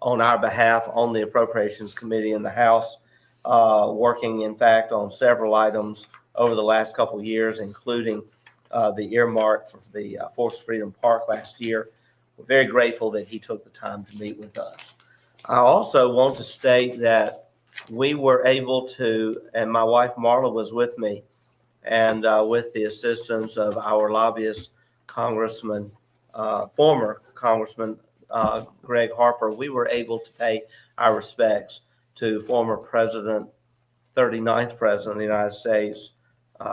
on our behalf on the Appropriations Committee in the House, working, in fact, on several items over the last couple of years, including the earmark for the Forest Freedom Park last year. We're very grateful that he took the time to meet with us. I also want to state that we were able to, and my wife Marla was with me, and with the assistance of our lobbyist, Congressman, former Congressman Greg Harper, we were able to pay our respects to former President, 39th President of the United States,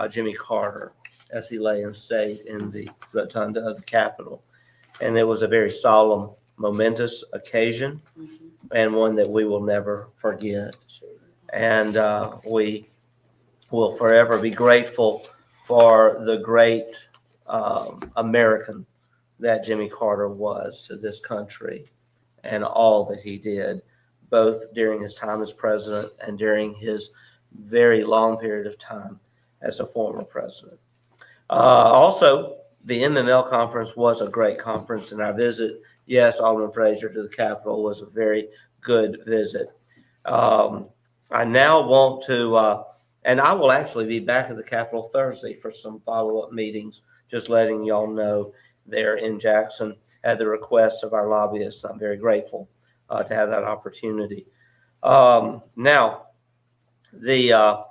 Jimmy Carter, as he lay in state in the rotunda of the Capitol. And it was a very solemn, momentous occasion, and one that we will never forget. And we will forever be grateful for the great American that Jimmy Carter was to this country and all that he did, both during his time as president and during his very long period of time as a former president. Also, the MML conference was a great conference, and our visit, yes, Alderman Frazier, to the Capitol was a very good visit. I now want to, and I will actually be back at the Capitol Thursday for some follow-up meetings, just letting y'all know there in Jackson at the request of our lobbyists. I'm very grateful to have that opportunity. Now, the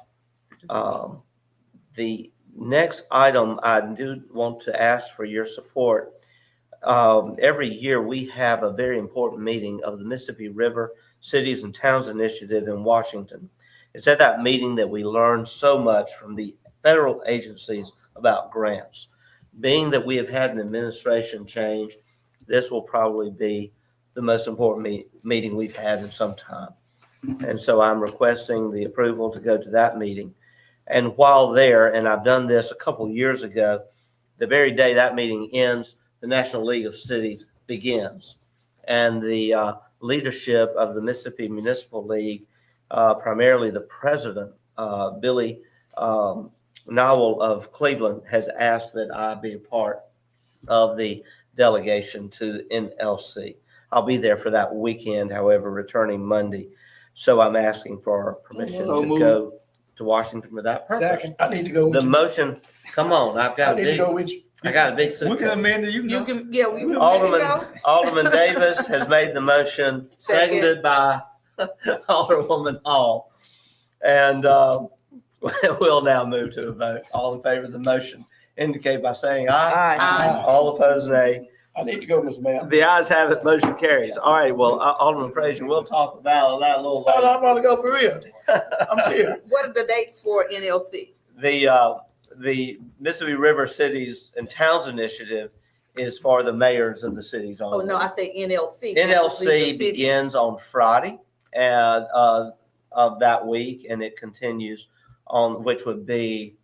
next item, I do want to ask for your support. Every year we have a very important meeting of the Mississippi River Cities and Towns Initiative in Washington. It's at that meeting that we learn so much from the federal agencies about grants. Being that we have had an administration change, this will probably be the most important meeting we've had in some time. And so I'm requesting the approval to go to that meeting. And while there, and I've done this a couple years ago, the very day that meeting ends, the National League of Cities begins. And the leadership of the Mississippi Municipal League, primarily the president, Billy Nowell of Cleveland, has asked that I be a part of the delegation to NLC. I'll be there for that weekend, however, returning Monday. So I'm asking for permission So to moved. go to Washington for that purpose. Second. I need to go with The you. motion, come on, I've I got a need to big, go with you. I got a big We suitcase. can amend it, you You can. can, yeah, we can. Alderman Davis has made the motion, seconded by Alderwoman Hall. And we'll now move to a vote. All in favor of the motion indicate by saying aye. Aye. All opposed, nay. I need to go, Mr. Mayor. The ayes have it, motion carries. All right, well, Alderman Frazier, we'll talk about that a little No, later. I'm gonna go for real. I'm serious. What are the dates for NLC? The Mississippi River Cities and Towns Initiative is for the mayors of the cities Oh, only. no, I say NLC. NLC begins on Friday of that week, and it continues on, which would be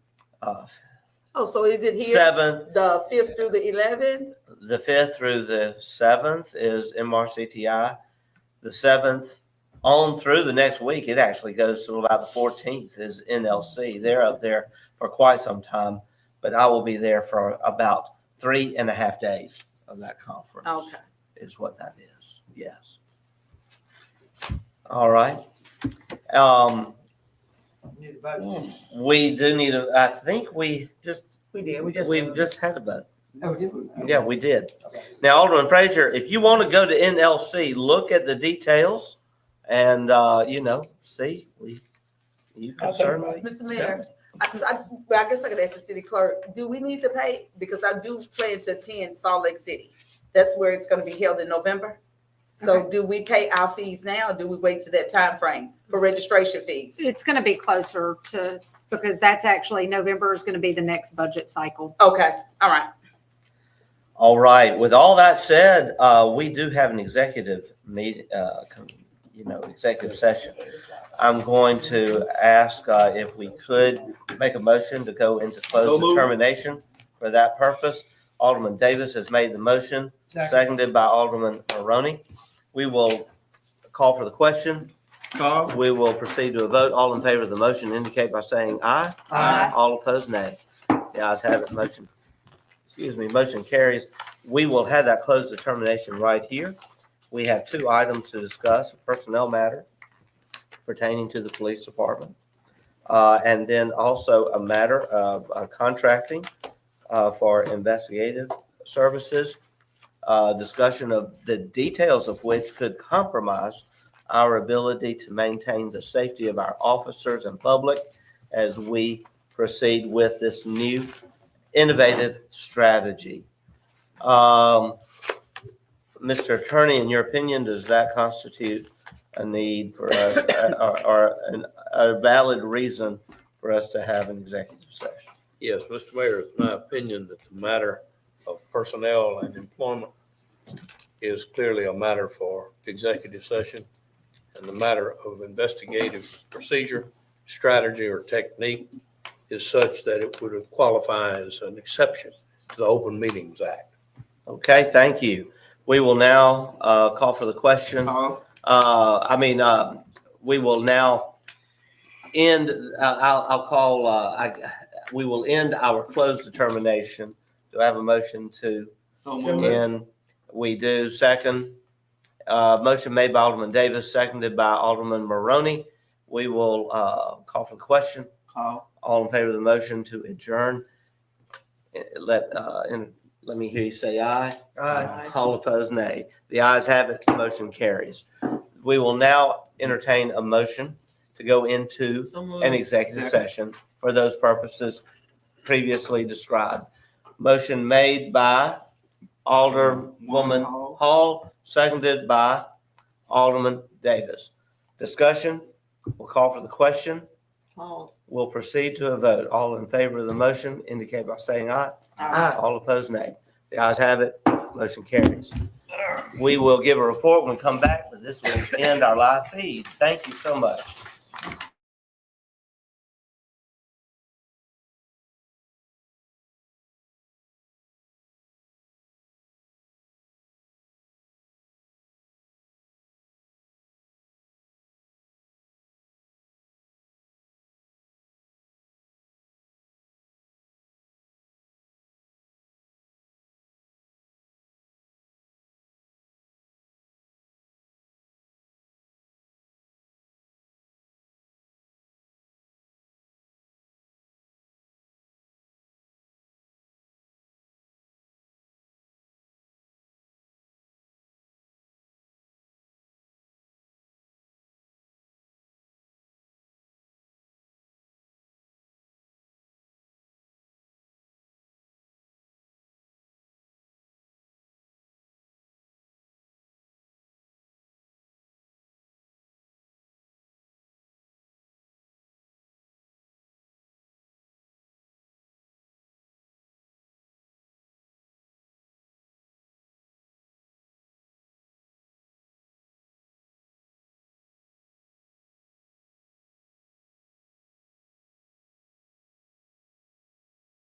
Oh, so is it here? 7th. The 5th through the 11th? The 5th through the 7th is MRCTI. The 7th on through the next week, it actually goes to about the 14th is NLC. They're up there for quite some time, but I will be there for about 3.5 days of that conference. Okay. Is what that is. Yes. All right. We do need a, I think we just had a vote. Oh, did we? Yeah, we did. Now, Alderman Frazier, if you want to go to NLC, look at the details and, see, you can certainly. Mr. Mayor, I guess I could ask the city clerk, do we need to pay? Because I do plan to attend Salt Lake City. That's where it's going to be held in November. So do we pay our fees now, or do we wait to that time frame for registration fees? It's going to be closer to, because that's actually, November is going to be the next budget cycle. Okay, all right. All right. With all that said, we do have an executive meeting, executive session. I'm going to ask if we could make a motion to go into closed determination for that purpose. Alderman Davis has made the motion, seconded by Alderman Maroney. We will call for the question. Carl? We will proceed to a vote. All in favor of the motion indicate by saying aye. Aye. All opposed, nay. The ayes have it. Motion carries. We will have that closed determination right here. We have two items to discuss: a personnel matter pertaining to the police department, and then also a matter of contracting for investigative services. Discussion of the details of which could compromise our ability to maintain the safety of our officers and public as we proceed with this new innovative strategy. Mr. Attorney, in your opinion, does that constitute a need for us or a valid reason for us to have an executive session? Yes, Mr. Mayor, it's my opinion that the matter of personnel and employment is clearly a matter for executive session. And the matter of investigative procedure, strategy, or technique is such that it would qualify as an exception to the Open Meetings Act. Okay, thank you. We will now call for the question. We will now end, I'll call, we will end our closed determination. Do I have a motion to end? We do. Second. Motion made by Alderman Davis, seconded by Alderman Maroney. We will call for the question. All in favor of the motion to adjourn? Let me hear you say aye. Aye. All opposed, nay. The ayes have it, the motion carries. We will now entertain a motion to go into an executive session for those purposes previously described. Motion made by Alderwoman Hall, seconded by Alderman Davis. Discussion, we'll call for the question. We'll proceed to a vote. All in favor of the motion indicate by saying aye. Aye. All opposed, nay. The ayes have it, motion carries. We will give a report when we come back, but this will end our live feed. Thank you so much.